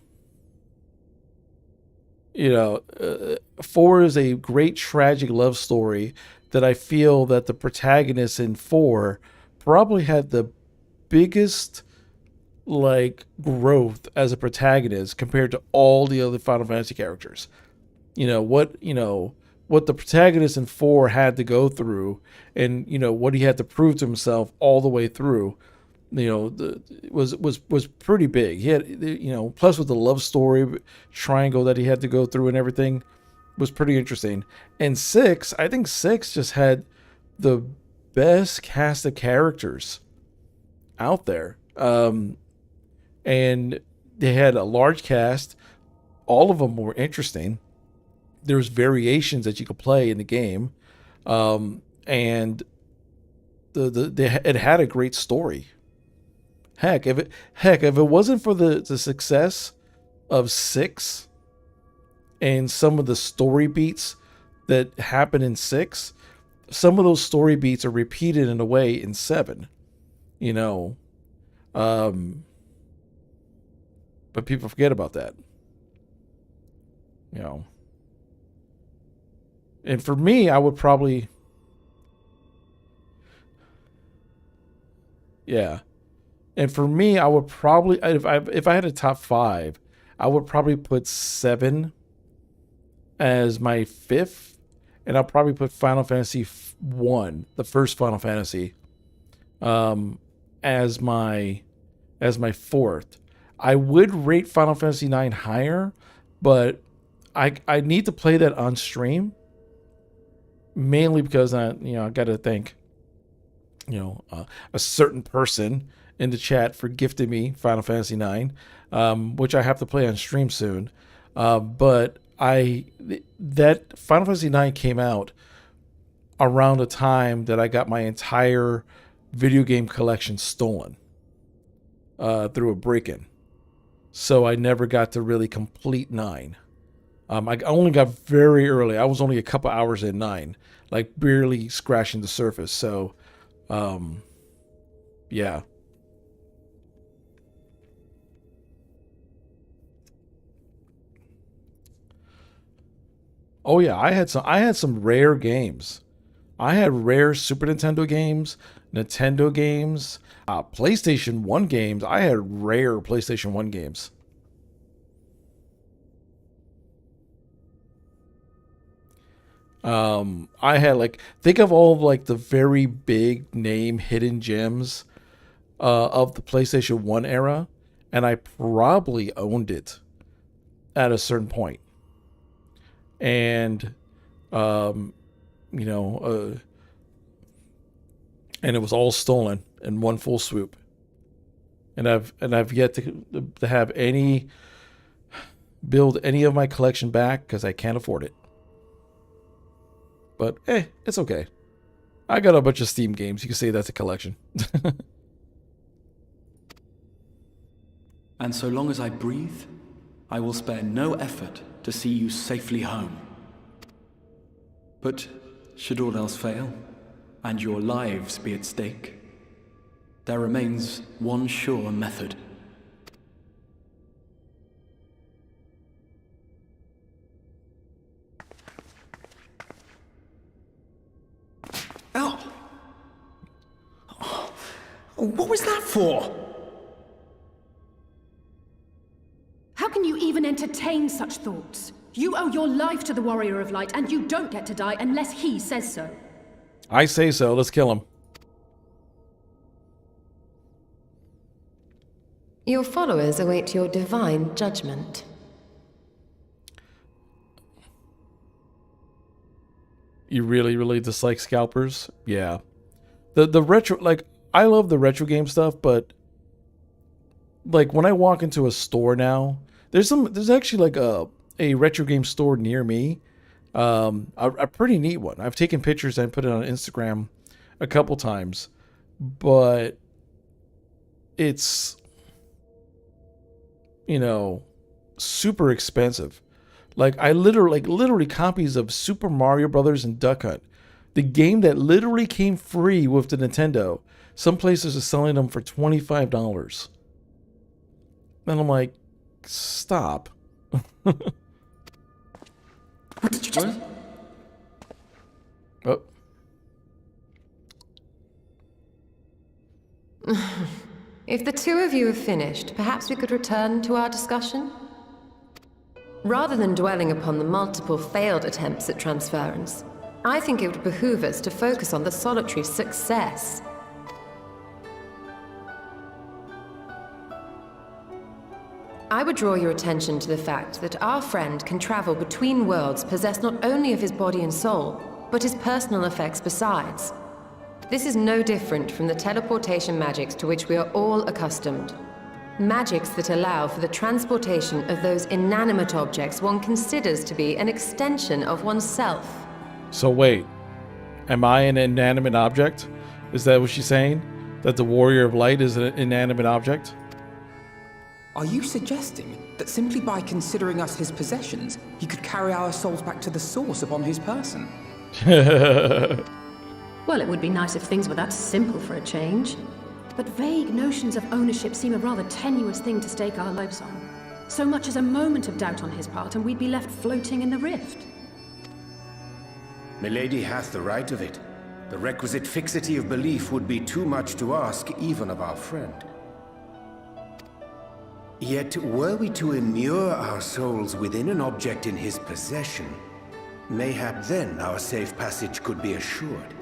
is a great tragic love story that I feel that the protagonist in 4 probably had the biggest growth as a protagonist compared to all the other Final Fantasy characters. What the protagonist in 4 had to go through, and what he had to prove to himself all the way through, was pretty big. He had, plus with the love story triangle that he had to go through and everything, was pretty interesting. And 6, I think 6 just had the best cast of characters out there. And they had a large cast. All of them were interesting. There's variations that you could play in the game. And it had a great story. Heck, if it wasn't for the success of 6 and some of the story beats that happen in 6, some of those story beats are repeated in a way in 7. But people forget about that. And for me, I would probably... Yeah. And for me, I would probably... If I had a top 5, I would probably put 7 as my 5th. And I'll probably put Final Fantasy 1, the first Final Fantasy, as my 4th. I would rate Final Fantasy 9 higher, but I need to play that on stream, mainly because I got to thank a certain person in the chat for gifting me Final Fantasy 9, which I have to play on stream soon. But that Final Fantasy 9 came out around the time that I got my entire video game collection stolen through a break-in. So I never got to really complete 9. I only got very early. I was only a couple hours in 9, like barely scratching the surface. So, yeah. Oh yeah, I had some rare games. I had rare Super Nintendo games, Nintendo games, PlayStation 1 games. I had rare PlayStation 1 games. I had think of all of the very big name hidden gems of the PlayStation 1 era, and I probably owned it at a certain point. And and it was all stolen in one full swoop. And I've yet to have build any of my collection back because I can't afford it. But it's okay. I got a bunch of Steam games. You can say that's a collection. And so long as I breathe, I will spare no effort to see you safely home. But should all else fail, and your lives be at stake, there remains one sure method. Ow! What was that for? How can you even entertain such thoughts? You owe your life to the Warrior of Light, and you don't get to die unless he says so. I say so. Let's kill him. Your followers await your divine judgment. You really dislike scalpers? Yeah. The retro, I love the retro game stuff, but when I walk into a store now, there's actually a retro game store near me. A pretty neat one. I've taken pictures and put it on Instagram a couple times, but it's super expensive. I literally copies of Super Mario Brothers and Duck Hunt, the game that literally came free with the Nintendo. Some places are selling them for $25. And I'm like, stop. What did you just... Oh. If the two of you have finished, perhaps we could return to our discussion? Rather than dwelling upon the multiple failed attempts at transference, I think it would behoove us to focus on the solitary success. I would draw your attention to the fact that our friend can travel between worlds possessed not only of his body and soul, but his personal effects besides. This is no different from the teleportation magics to which we are all accustomed. Magics that allow for the transportation of those inanimate objects one considers to be an extension of oneself. So wait, am I an inanimate object? Is that what she's saying? That the Warrior of Light is an inanimate object? Are you suggesting that simply by considering us his possessions, he could carry our souls back to the source upon his person? Well, it would be nice if things were that simple for a change. But vague notions of ownership seem a rather tenuous thing to stake our lives on. So much as a moment of doubt on his part, and we'd be left floating in the rift. Milady hath the right of it. The requisite fixity of belief would be too much to ask even of our friend. Yet, were we to immure our souls within an object in his possession, mayhap then our safe passage could be assured.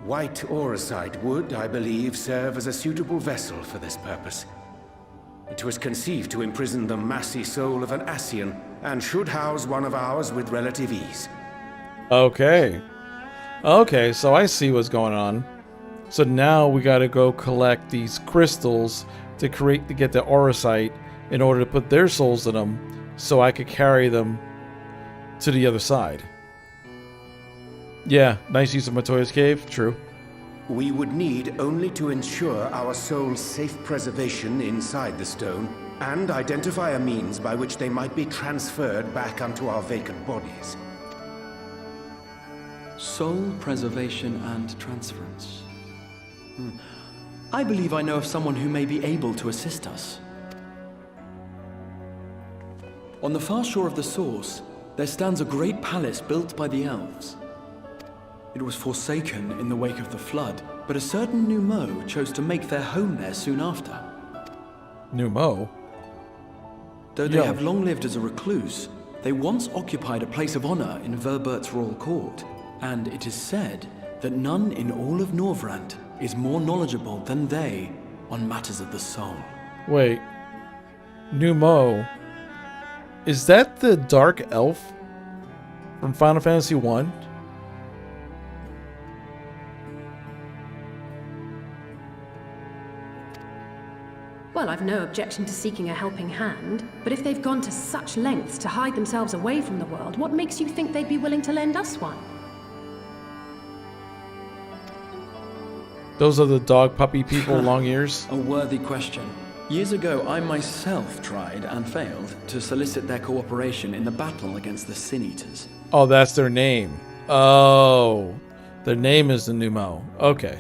White auricite would, I believe, serve as a suitable vessel for this purpose. It was conceived to imprison the massy soul of an Ascian, and should house one of ours with relative ease. Okay. Okay, so I see what's going on. So now we gotta go collect these crystals to get the auricite in order to put their souls in them, so I could carry them to the other side. Yeah, nice use of Matoya's cave, true. We would need only to ensure our soul's safe preservation inside the stone, and identify a means by which they might be transferred back unto our vacant bodies. Soul preservation and transference. I believe I know of someone who may be able to assist us. On the far shore of the source, there stands a great palace built by the elves. It was forsaken in the wake of the flood, but a certain Numo chose to make their home there soon after. Numo? Though they have long lived as a recluse, they once occupied a place of honor in Verbert's royal court, and it is said that none in all of Norvrant is more knowledgeable than they on matters of the soul. Wait. Numo. Is that the dark elf from Final Fantasy 1? Well, I've no objection to seeking a helping hand, but if they've gone to such lengths to hide themselves away from the world, what makes you think they'd be willing to lend us one? Those are the dog puppy people, long ears? A worthy question. Years ago, I myself tried and failed to solicit their cooperation in the battle against the Sin Eaters. Oh, that's their name. Oh. Their name is the Numo. Okay.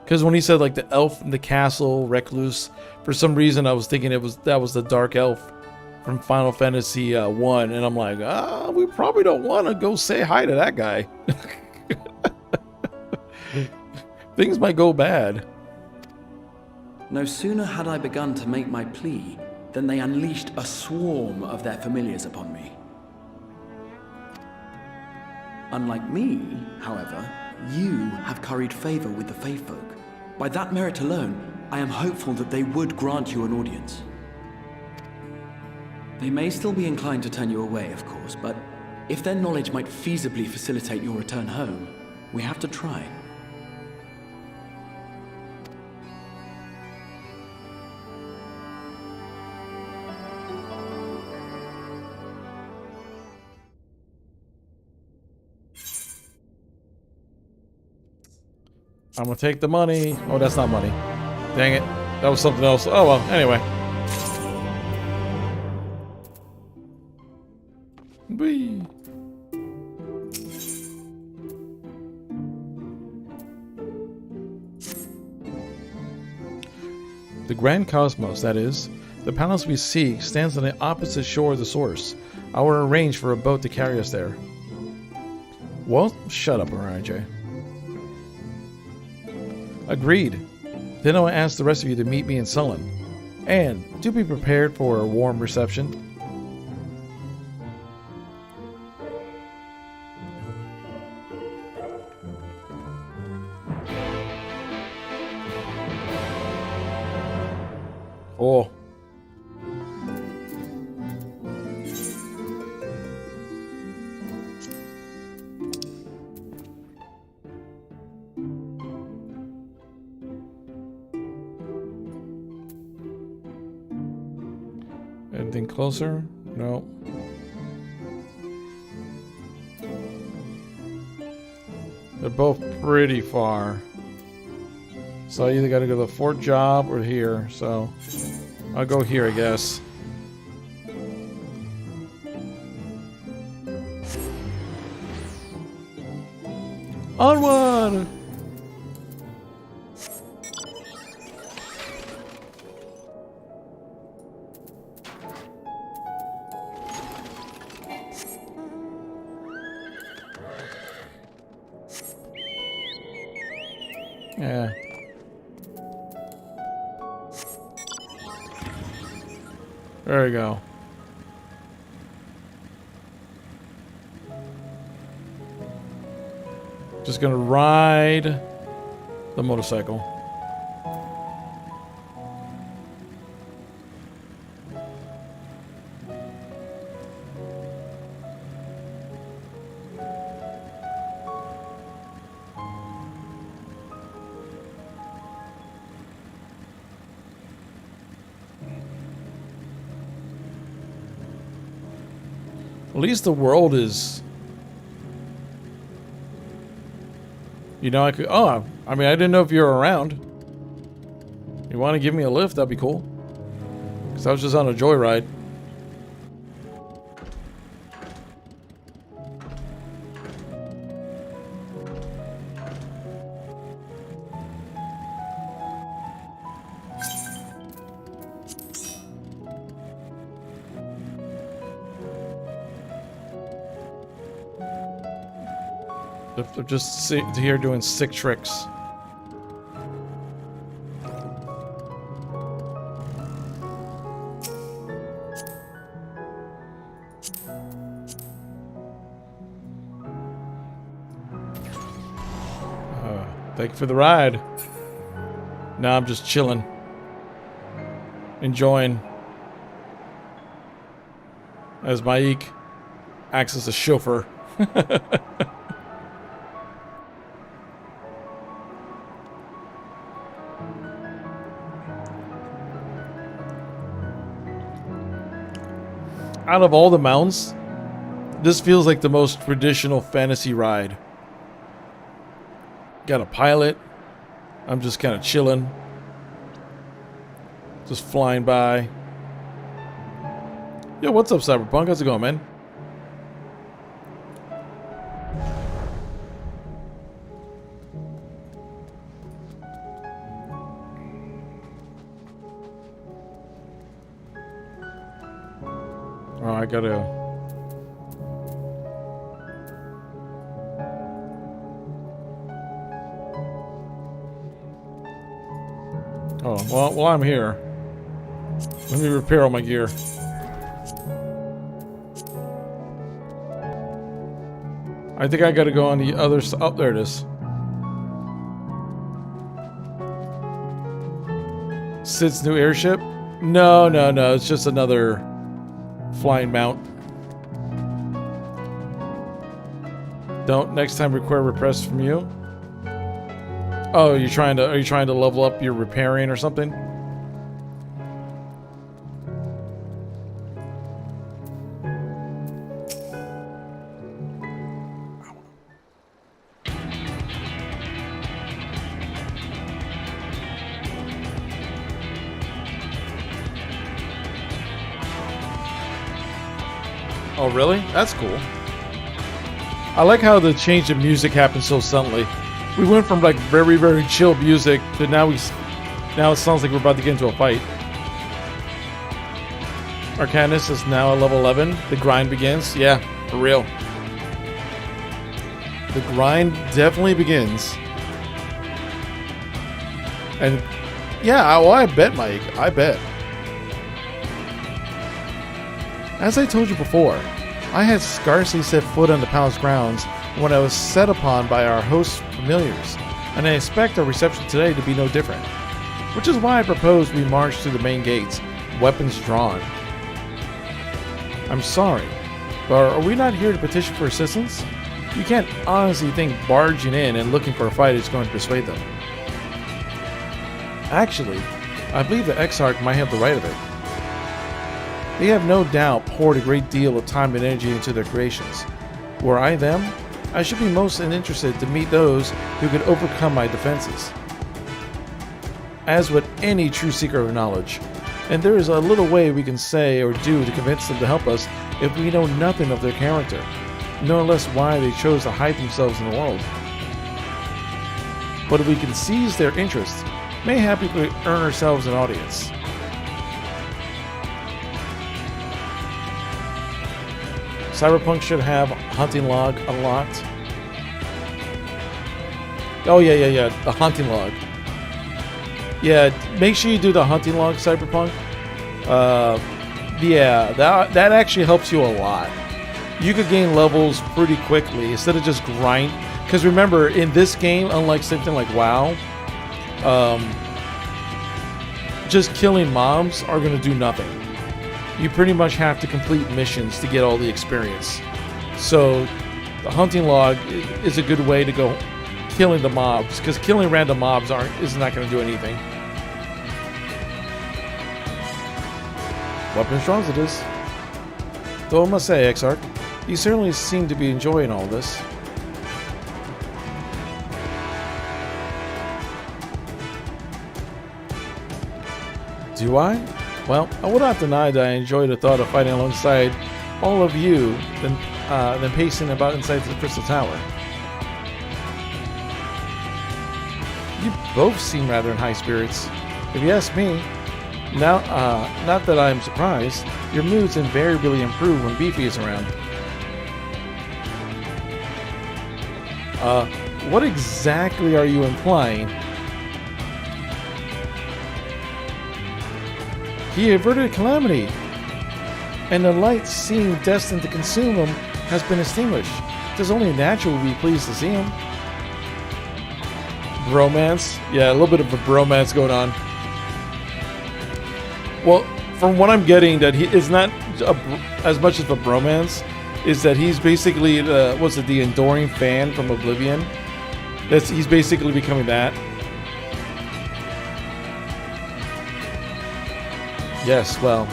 Because when he said like the elf in the castle, recluse, for some reason I was thinking that was the dark elf from Final Fantasy 1, and I'm like, we probably don't want to go say hi to that guy. Things might go bad. No sooner had I begun to make my plea than they unleashed a swarm of their familiars upon me. Unlike me, however, you have curried favor with the Fae folk. By that merit alone, I am hopeful that they would grant you an audience. They may still be inclined to turn you away, of course, but if their knowledge might feasibly facilitate your return home, we have to try. I'm gonna take the money. Oh, that's not money. Dang it. That was something else. Oh well, anyway. Whee. The Grand Cosmos, that is. The palace we seek stands on the opposite shore of the source. I will arrange for a boat to carry us there. Well, shut up, RJ. Agreed. Then I'll ask the rest of you to meet me in Sullen. And do be prepared for a warm reception. Oh. Anything closer? No. They're both pretty far. So I either gotta go to the fort job or here, so I'll go here, I guess. Onward! Yeah. There we go. Just gonna ride the motorcycle. At least the world is... You know, I could... Oh, I mean, I didn't know if you were around. You want to give me a lift? That'd be cool. Because I was just on a joyride. They're just here doing sick tricks. Thank you for the ride. Now I'm just chilling. Enjoying. As Maik acts as a chauffeur. Out of all the mounts, this feels like the most traditional fantasy ride. Got a pilot. I'm just kind of chilling. Just flying by. Yo, what's up, Cyberpunk? How's it going, man? Oh, I gotta... Oh, well, while I'm here, let me repair all my gear. I think I gotta go on the other side. Oh, there it is. Sid's new airship? No, it's just another flying mount. Don't next time require repress from you. Oh, are you trying to level up your repairing or something? Oh, really? That's cool. I like how the change in music happened so suddenly. We went from like very, very chill music to now it sounds like we're about to get into a fight. Arcanus is now at level 11. The grind begins. Yeah, for real. The grind definitely begins. And yeah, well, I bet, Mike. I bet. As I told you before, I had scarcely set foot on the palace grounds when I was set upon by our host's familiars, and I expect our reception today to be no different. Which is why I propose we march through the main gates, weapons drawn. I'm sorry, but are we not here to petition for assistance? You can't honestly think barging in and looking for a fight is going to persuade them. Actually, I believe the Exarch might have the right of it. They have no doubt poured a great deal of time and energy into their creations. Were I them, I should be most interested to meet those who could overcome my defenses. As with any true seeker of knowledge, and there is a little way we can say or do to convince them to help us if we know nothing of their character, nor less why they chose to hide themselves in the world. But if we can seize their interest, mayhap we could earn ourselves an audience. Cyberpunk should have hunting log unlocked. Oh, yeah. The hunting log. Yeah, make sure you do the hunting log, Cyberpunk. Yeah, that actually helps you a lot. You could gain levels pretty quickly instead of just grind. Because remember, in this game, unlike something like WoW, just killing mobs are going to do nothing. You pretty much have to complete missions to get all the experience. So the hunting log is a good way to go killing the mobs, because killing random mobs is not going to do anything. Weapon strong it is. Though I must say, Exarch, you certainly seem to be enjoying all this. Do I? Well, I would not deny that I enjoy the thought of fighting alongside all of you than pacing about inside the Crystal Tower. You both seem rather in high spirits. If you ask me, now, not that I'm surprised, your moods invariably improve when Beefy is around. What exactly are you implying? He averted a calamity, and the light seemed destined to consume him has been extinguished. It is only natural to be pleased to see him. Bromance? Yeah, a little bit of a bromance going on. Well, from what I'm getting, that he is not as much of a bromance, is that he's basically the enduring fan from Oblivion. He's basically becoming that. Yes, well,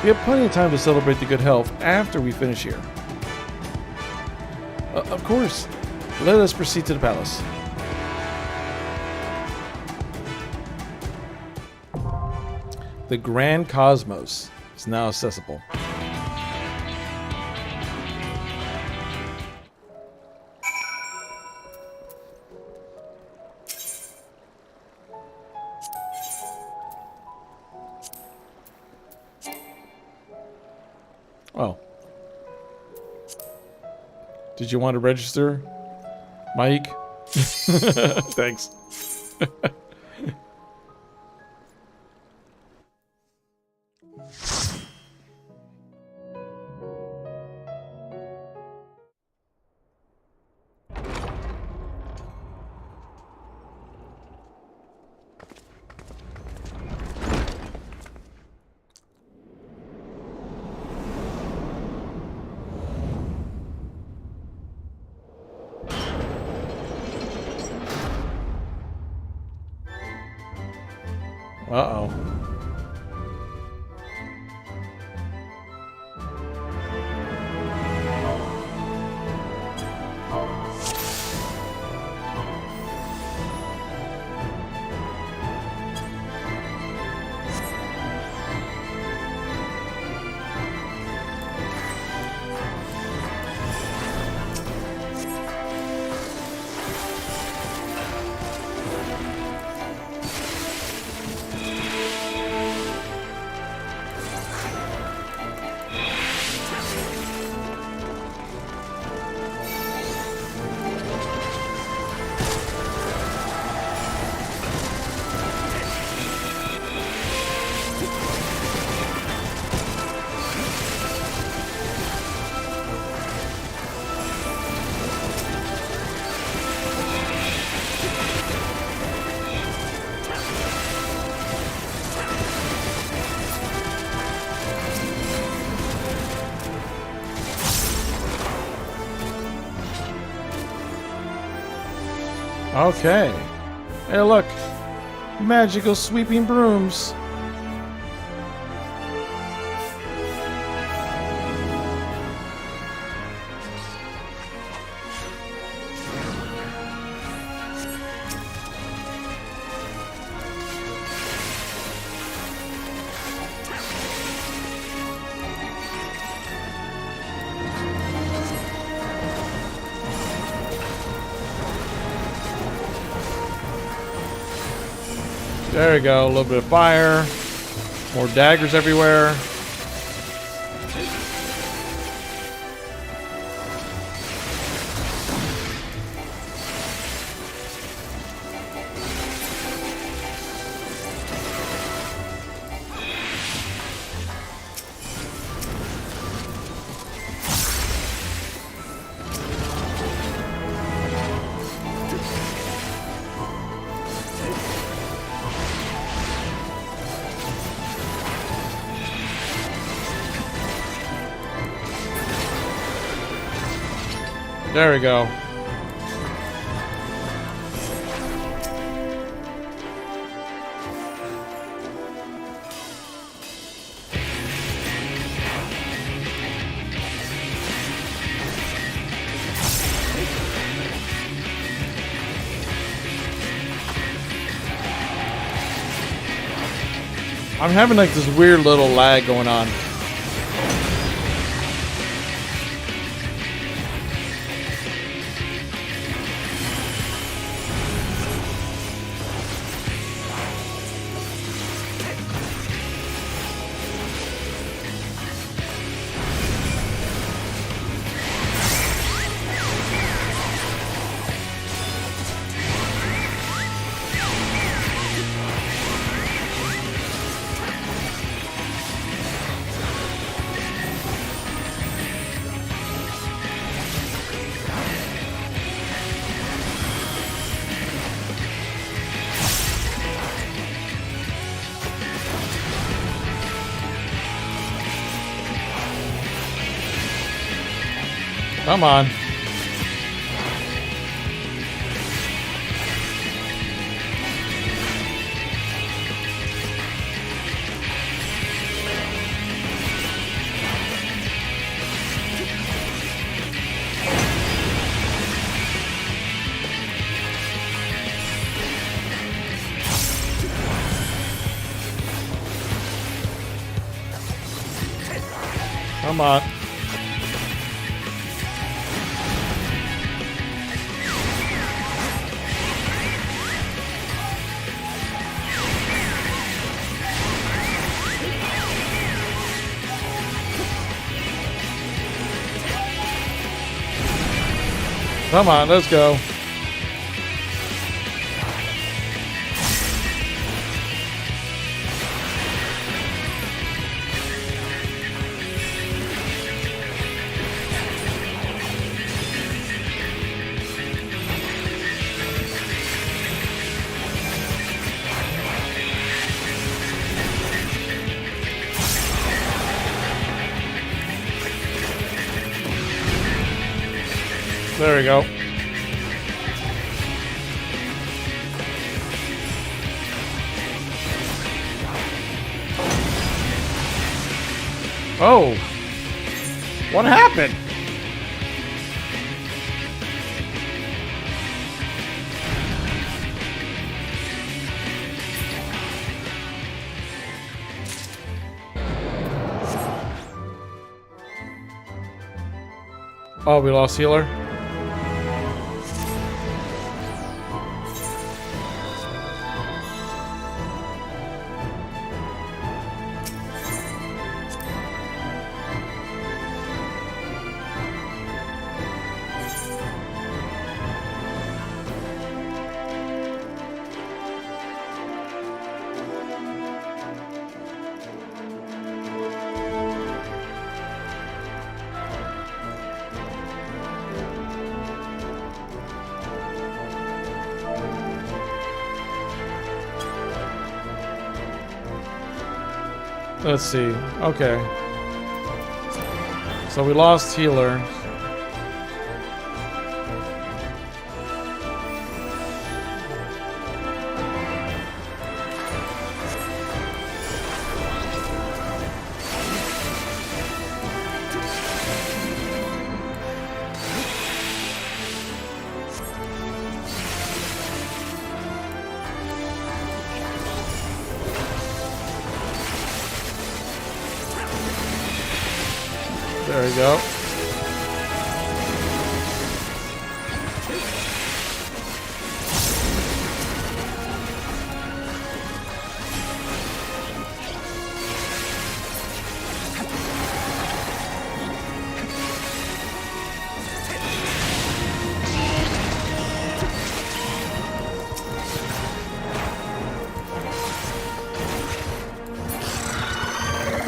we have plenty of time to celebrate the good health after we finish here. Of course, let us proceed to the palace. The Grand Cosmos is now accessible. Oh. Did you want to register, Mike? Thanks. Uh-oh. Okay. Hey, look. Magical sweeping brooms. There we go, a little bit of fire, more daggers everywhere. There we go. I'm having like this weird little lag going on. Come on. Come on. Come on, let's go. There we go. Oh. What happened? Oh, we lost healer. Let's see. Okay. So we lost healer. There we go.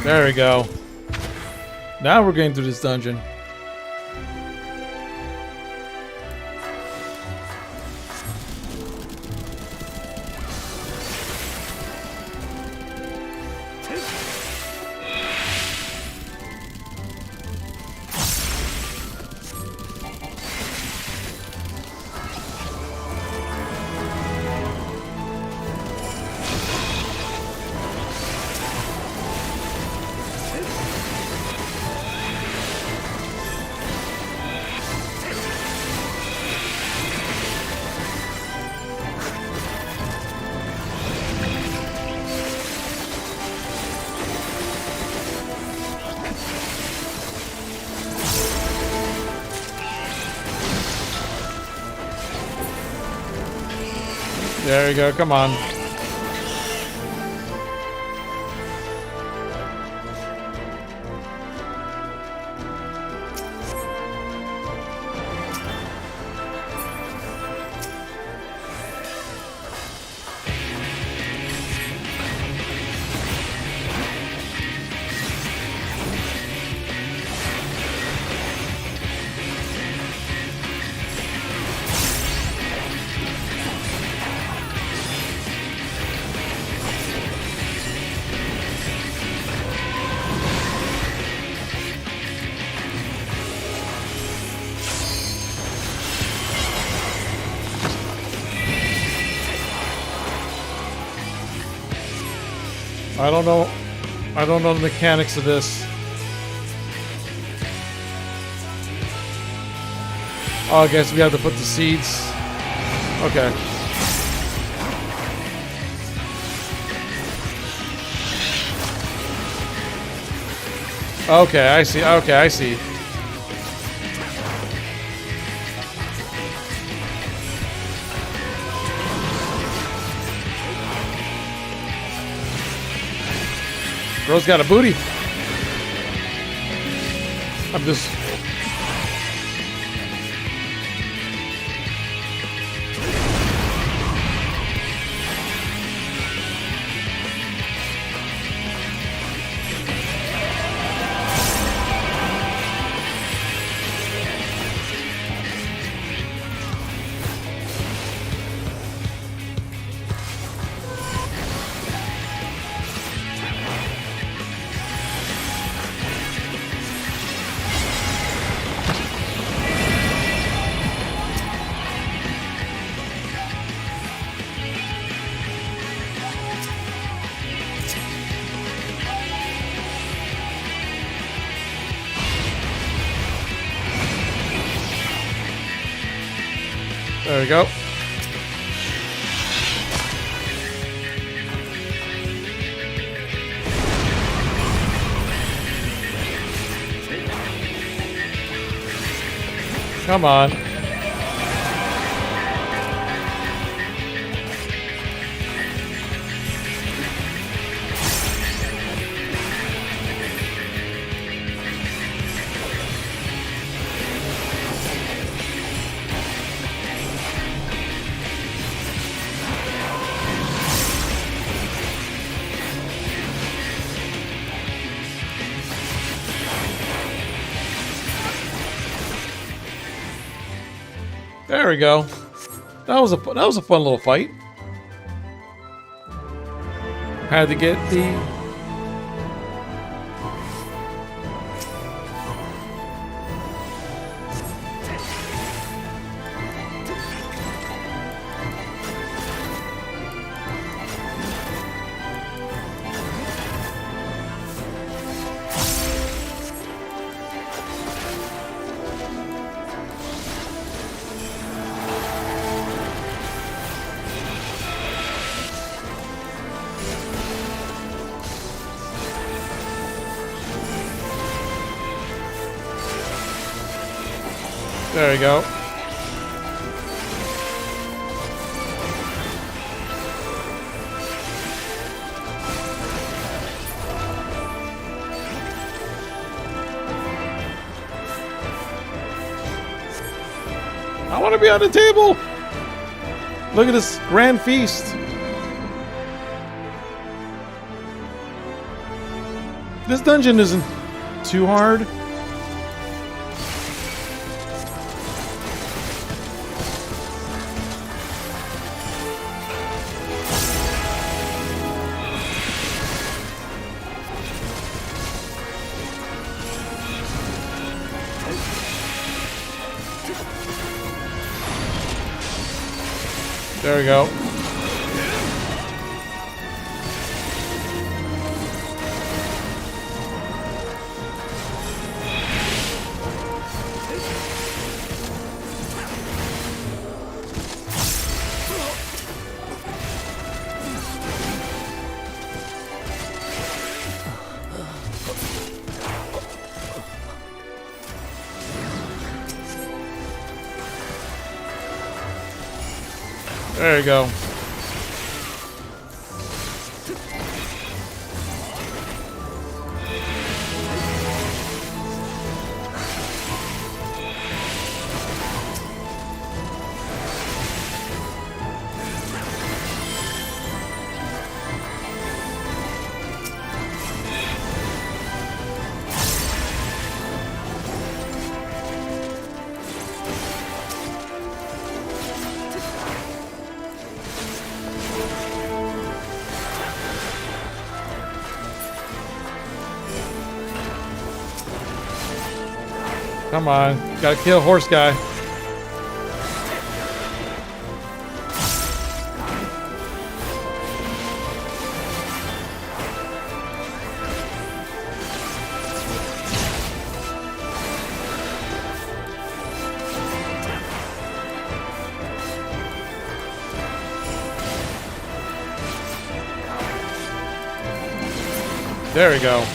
There we go. Now we're getting through this dungeon. There you go, come on. I don't know the mechanics of this. Oh, I guess we have to put the seeds. Okay. Okay, I see. Okay, I see. Girl's got a booty. I'm just... There we go. Come on. There we go. That was a fun little fight. Had to get the... There we go. I want to be on the table. Look at this grand feast. This dungeon isn't too hard. There we go. There you go. Come on. Gotta kill horse guy. There we go.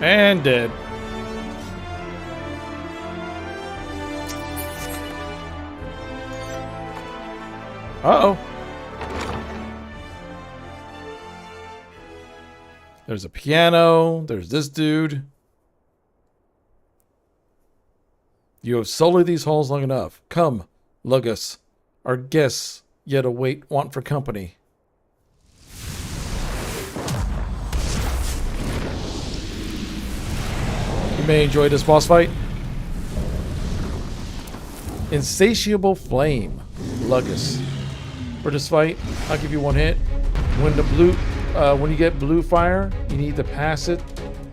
And dead. Uh-oh. There's a piano. There's this dude. You have sullied these halls long enough. Come, Lugus. Our guests yet await want for company. You may enjoy this boss fight. Insatiable Flame. Lugus. For this fight, I'll give you one hit. When you get blue fire, you need to pass it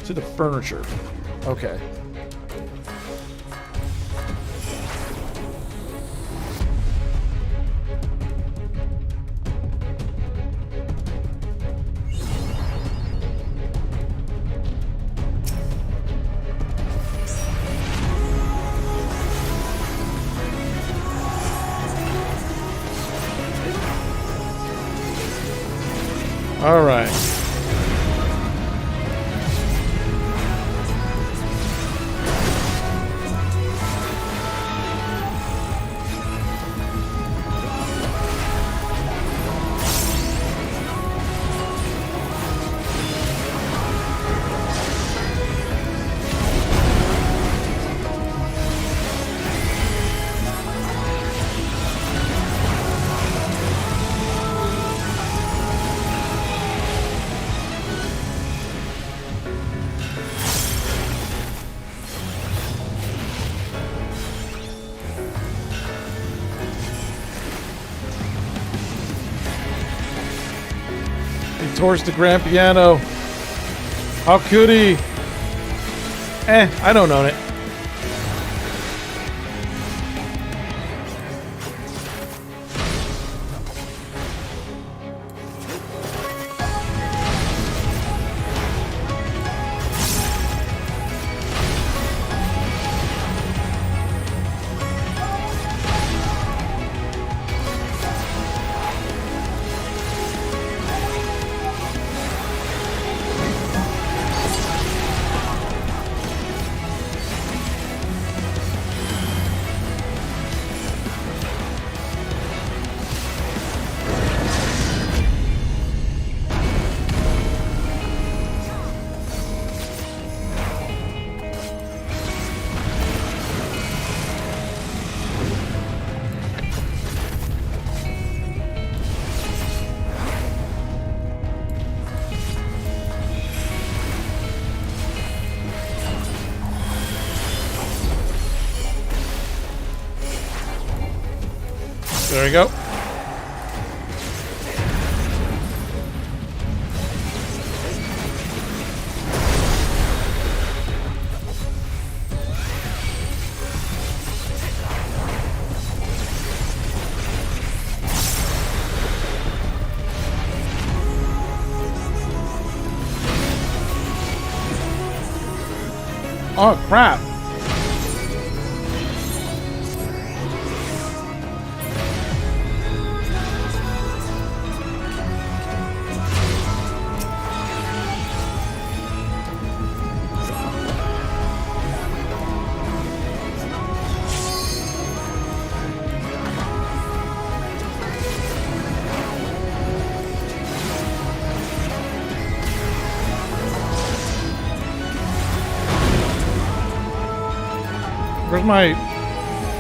to the furniture. Okay. All right. Towards the grand piano. How could he? I don't own it. There we go. Oh, crap.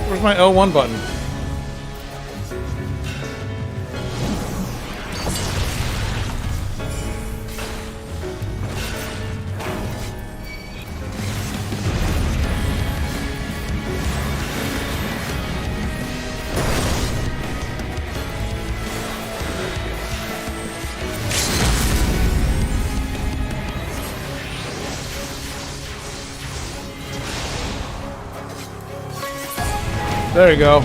Where's my L1 button? There you go.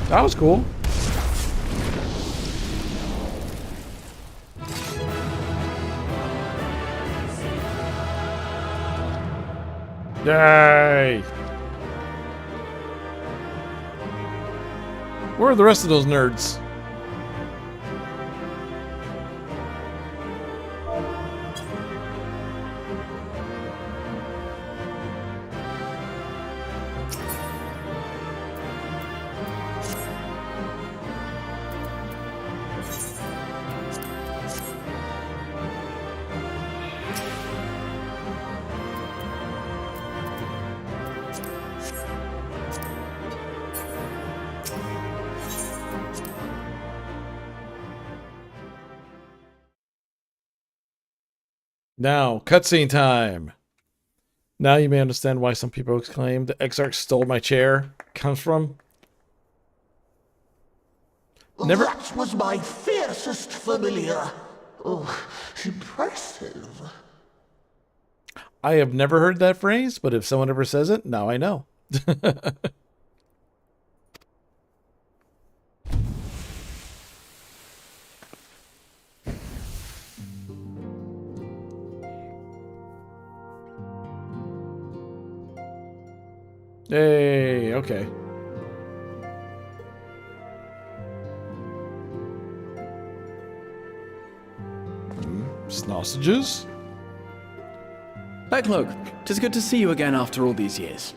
That was cool. Yay! Where are the rest of those nerds? Now, cutscene time. Now you may understand why some people exclaim the Exarch stole my chair comes from. Never. That was my fiercest familiar. Oh, impressive. I have never heard that phrase, but if someone ever says it, now I know. Hey, okay. Sausages? Backlook, 'tis good to see you again after all these years.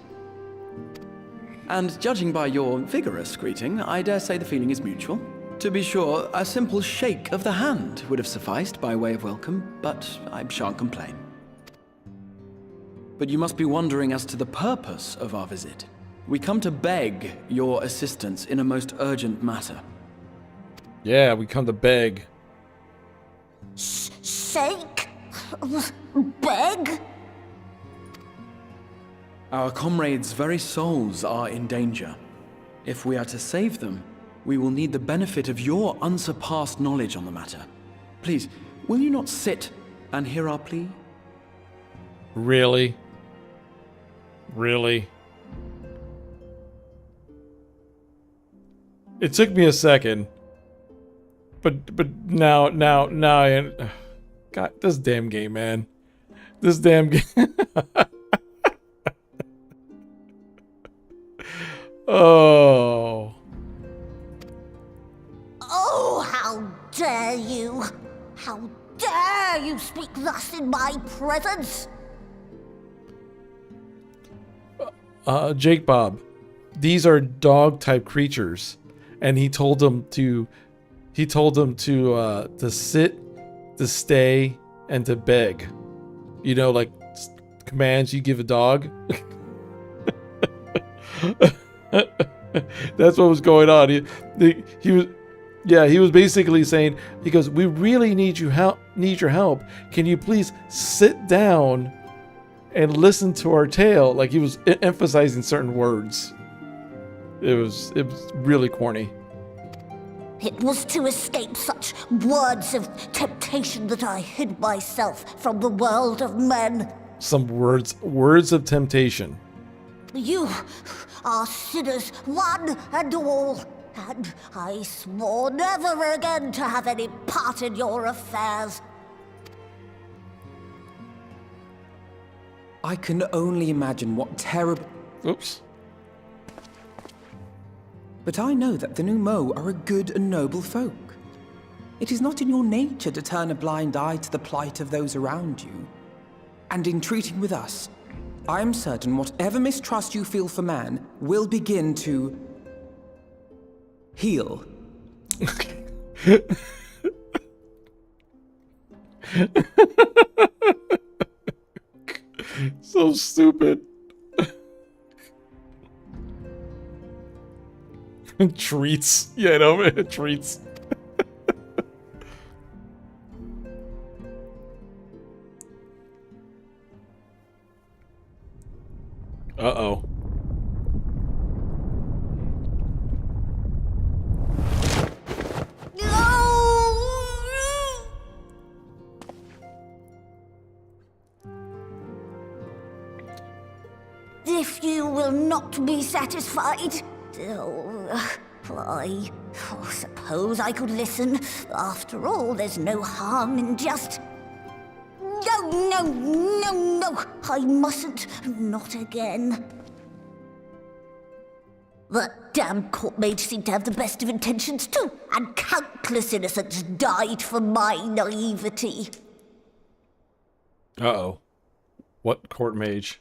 And judging by your vigorous greeting, I dare say the feeling is mutual. To be sure, a simple shake of the hand would have sufficed by way of welcome, but I shan't complain. But you must be wondering as to the purpose of our visit. We come to beg your assistance in a most urgent matter. Yeah, we come to beg. Shake? Beg? Our comrades' very souls are in danger. If we are to save them, we will need the benefit of your unsurpassed knowledge on the matter. Please, will you not sit and hear our plea? Really? Really? It took me a second. But now I... God, this damn game, man. This damn game. Oh. Oh, how dare you! How dare you speak thus in my presence! Jake Bob, these are dog-type creatures, and he told them to sit, to stay, and to beg. You know, like commands you give a dog. That's what was going on. He was basically saying, because we really need your help. Can you please sit down and listen to our tale? Like he was emphasizing certain words. It was really corny. It was to escape such words of temptation that I hid myself from the world of men. Some words of temptation. You are sinners, one and all, and I swore never again to have any part in your affairs. I can only imagine what terrible... Oops. But I know that the Numo are a good and noble folk. It is not in your nature to turn a blind eye to the plight of those around you. And in treating with us, I am certain whatever mistrust you feel for man will begin to... heal. So stupid. Treats. Yeah, I know. Treats. Uh-oh. if you will not be satisfied, I suppose I could listen. After all, there's no harm in just... No, I mustn't. Not again. That damn court mage seemed to have the best of intentions too, and countless innocents died for my naivety. Uh-oh. What court mage?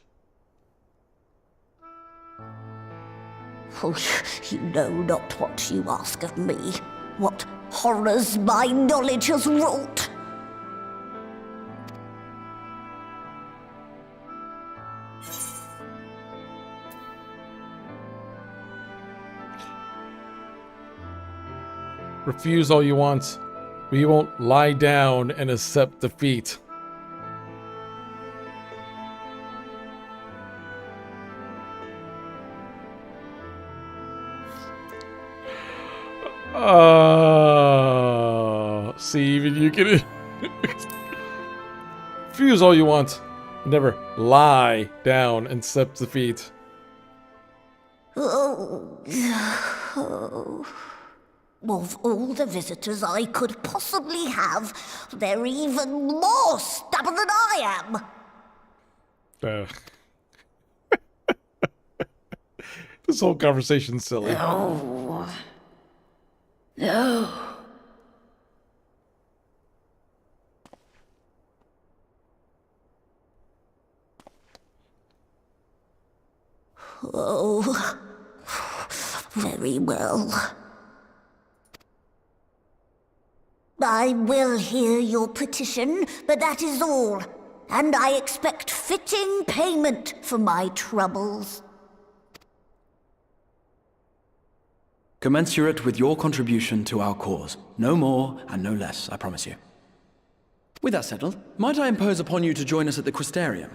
Oh, you know not what you ask of me. What horrors my knowledge has wrought. Refuse all you want. We won't lie down and accept defeat. See, even you can... Refuse all you want. Never lie down and accept defeat. Of all the visitors I could possibly have, they're even more stubborn than I am. This whole conversation's silly. No. Oh, very well. I will hear your petition, but that is all. And I expect fitting payment for my troubles. Commensurate with your contribution to our cause. No more and no less, I promise you. With that settled, might I impose upon you to join us at the Crystarium?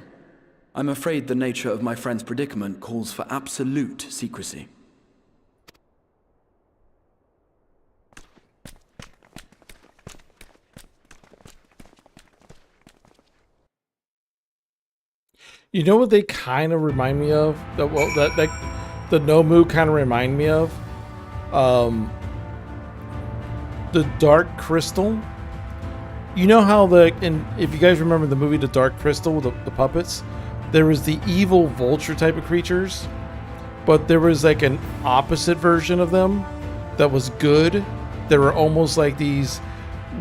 I'm afraid the nature of my friend's predicament calls for absolute secrecy. You know what they kind of remind me of? The Nomu kind of remind me of? The Dark Crystal. You know how if you guys remember the movie The Dark Crystal with the puppets, there was the evil vulture type of creatures, but there was like an opposite version of them that was good. They were almost like these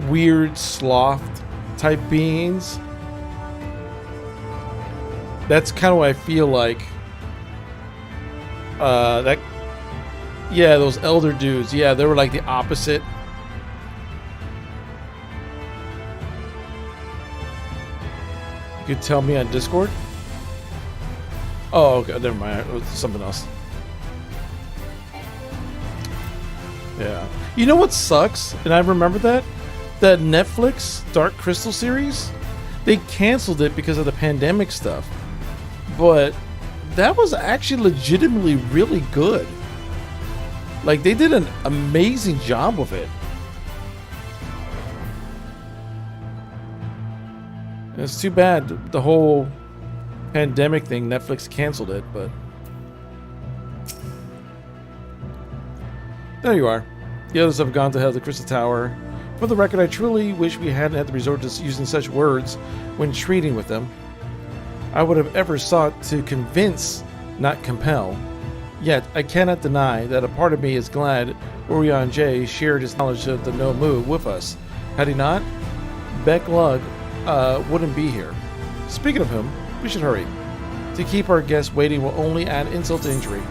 weird sloth type beings. That's kind of what I feel like. Yeah, those elder dudes. Yeah, they were like the opposite. You could tell me on Discord? Oh, okay, never mind. It was something else. Yeah. You know what sucks? And I remember that Netflix Dark Crystal series, they canceled it because of the pandemic stuff. But that was actually legitimately really good. Like, they did an amazing job with it. And it's too bad the whole pandemic thing, Netflix canceled it, but there you are. The others have gone to hell, the Crystal Tower. For the record, I truly wish we hadn't had to resort to using such words when treating with them. I would have ever sought to convince, not compel. Yet, I cannot deny that a part of me is glad Urian J shared his knowledge of the Nomu with us. Had he not, Beck Lug wouldn't be here. Speaking of whom, we should hurry. To keep our guests waiting will only add insult to injury.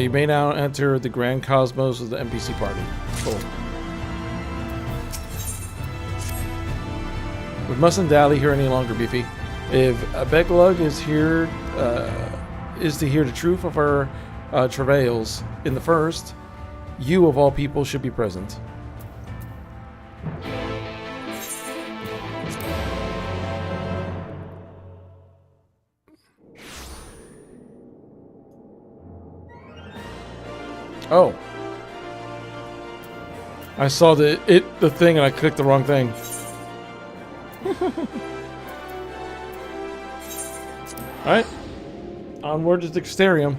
You may now enter the Grand Cosmos of the NPC party. Cool. We mustn't dally here any longer, Beefy. If Beglug is here, is to hear the truth of our travails in the first, you of all people should be present. Oh. I saw the thing and I clicked the wrong thing. Alright. Onward to Dexterium.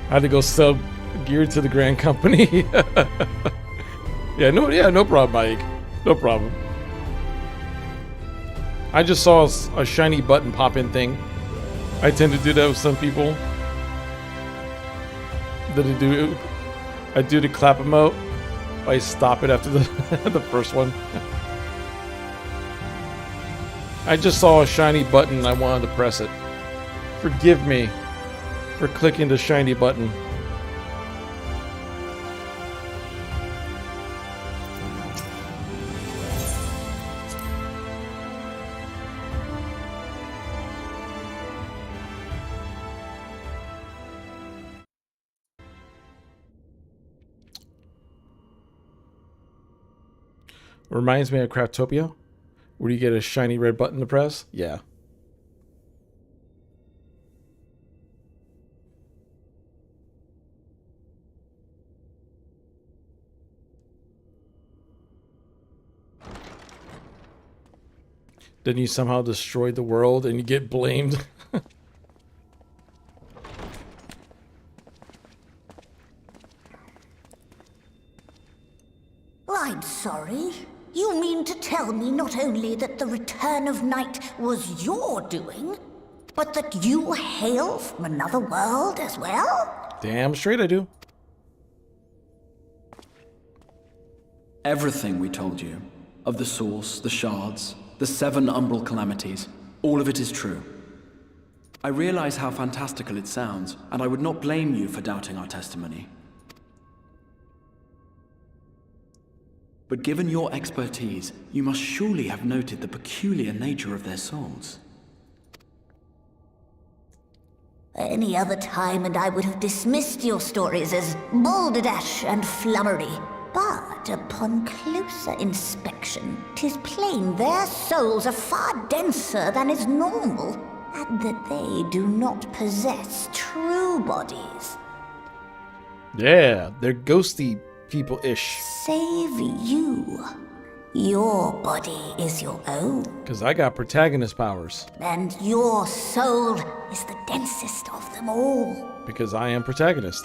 I had to go sell gear to the Grand Company. No problem, Mike. No problem. I just saw a shiny button pop in thing. I tend to do that with some people. I do the clap emote. I stop it after the the first one. I just saw a shiny button and I wanted to press it. Forgive me for clicking the shiny button. Reminds me of Craftopia, where you get a shiny red button to press. Yeah. Then you somehow destroy the world and you get blamed. I'm sorry. You mean to tell me not only that the return of night was your doing, but that you hail from another world as well? Damn straight I do. Everything we told you, of the source, the shards, the 7 umbral calamities, all of it is true. I realize how fantastical it sounds, and I would not blame you for doubting our testimony. But given your expertise, you must surely have noted the peculiar nature of their souls. Any other time and I would have dismissed your stories as balderdash and flummery. But upon closer inspection, 'tis plain their souls are far denser than is normal, and that they do not possess true bodies. Yeah, they're ghosty people-ish. Save you. Your body is your own. Because I got protagonist powers. And your soul is the densest of them all. Because I am protagonist.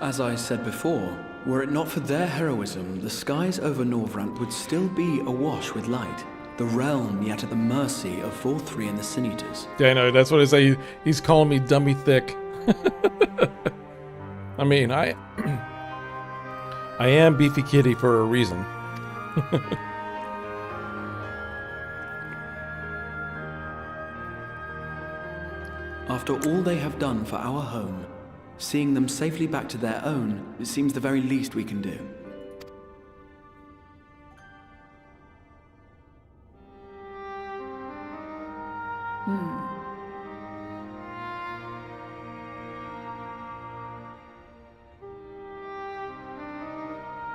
As I said before, were it not for their heroism, the skies over Norvrant would still be awash with light. The realm yet at the mercy of Vorthri and the Sin Eaters. Yeah, I know, that's what I say. He's calling me dummy thick. I mean, I am Beefy Kitty for a reason. After all they have done for our home, seeing them safely back to their own, it seems the very least we can do.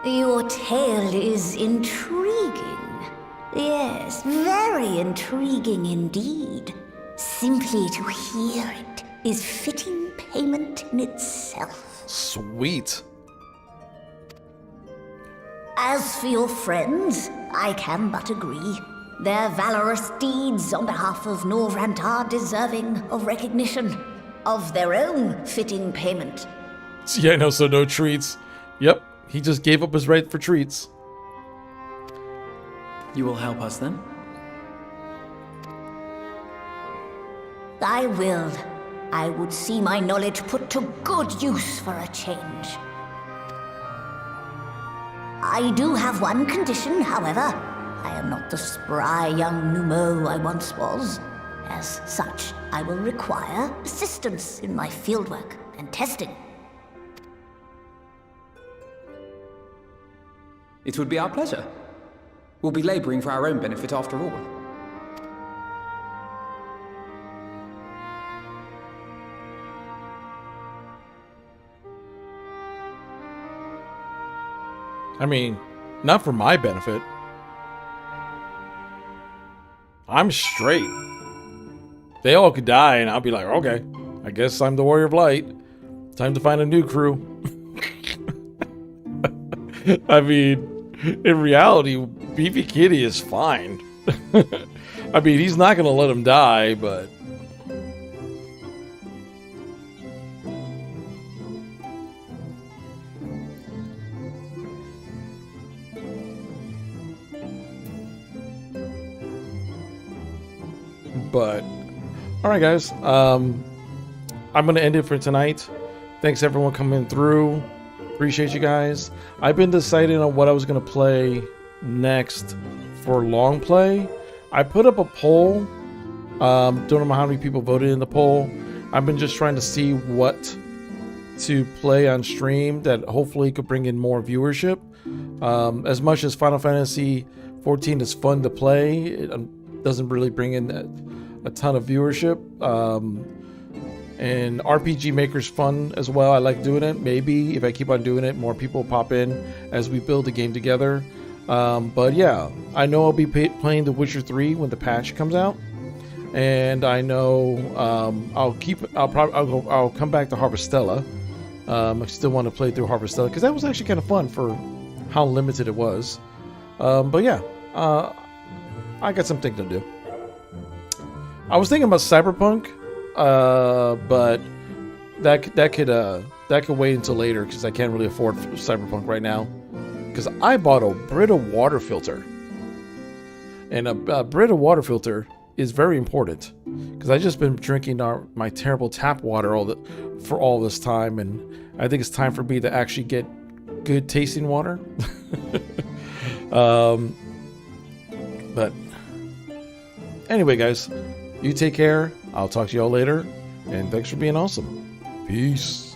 Your tale is intriguing. Yes, very intriguing indeed. Simply to hear it is fitting payment in itself. Sweet. As for your friends, I can but agree. Their valorous deeds on behalf of Norvrant are deserving of recognition, of their own fitting payment. Yeah, no, so no treats. Yep, he just gave up his right for treats. You will help us then? I will. I would see my knowledge put to good use for a change. I do have one condition, however. I am not the spry young Numo I once was. As such, I will require assistance in my fieldwork and testing. It would be our pleasure. We'll be laboring for our own benefit after all. I mean, not for my benefit. I'm straight. They all could die, and I'll be like, okay, I guess I'm the Warrior of Light. Time to find a new crew. I mean, in reality, Beefy Kitty is fine. I mean, he's not going to let him die, but... alright guys, I'm gonna end it for tonight. Thanks everyone coming through. Appreciate you guys. I've been deciding on what I was gonna play next for long play. I put up a poll. Don't know how many people voted in the poll. I've been just trying to see what to play on stream that hopefully could bring in more viewership. As much as Final Fantasy 14 is fun to play, it doesn't really bring in a ton of viewership, and RPG Maker's fun as well. I like doing it. Maybe if I keep on doing it, more people pop in as we build the game together. But yeah, I know I'll be playing The Witcher 3 when the patch comes out, and I know I'll come back to Harvestella. I still want to play through Harvestella because that was actually kind of fun for how limited it was. But yeah, I got something to do. I was thinking about Cyberpunk, but that could wait until later because I can't really afford Cyberpunk right now. Because I bought a Brita water filter, and a Brita water filter is very important because I just been drinking my terrible tap water for all this time, and I think it's time for me to actually get good tasting water. But anyway, guys. You take care. I'll talk to y'all later. And thanks for being awesome. Peace.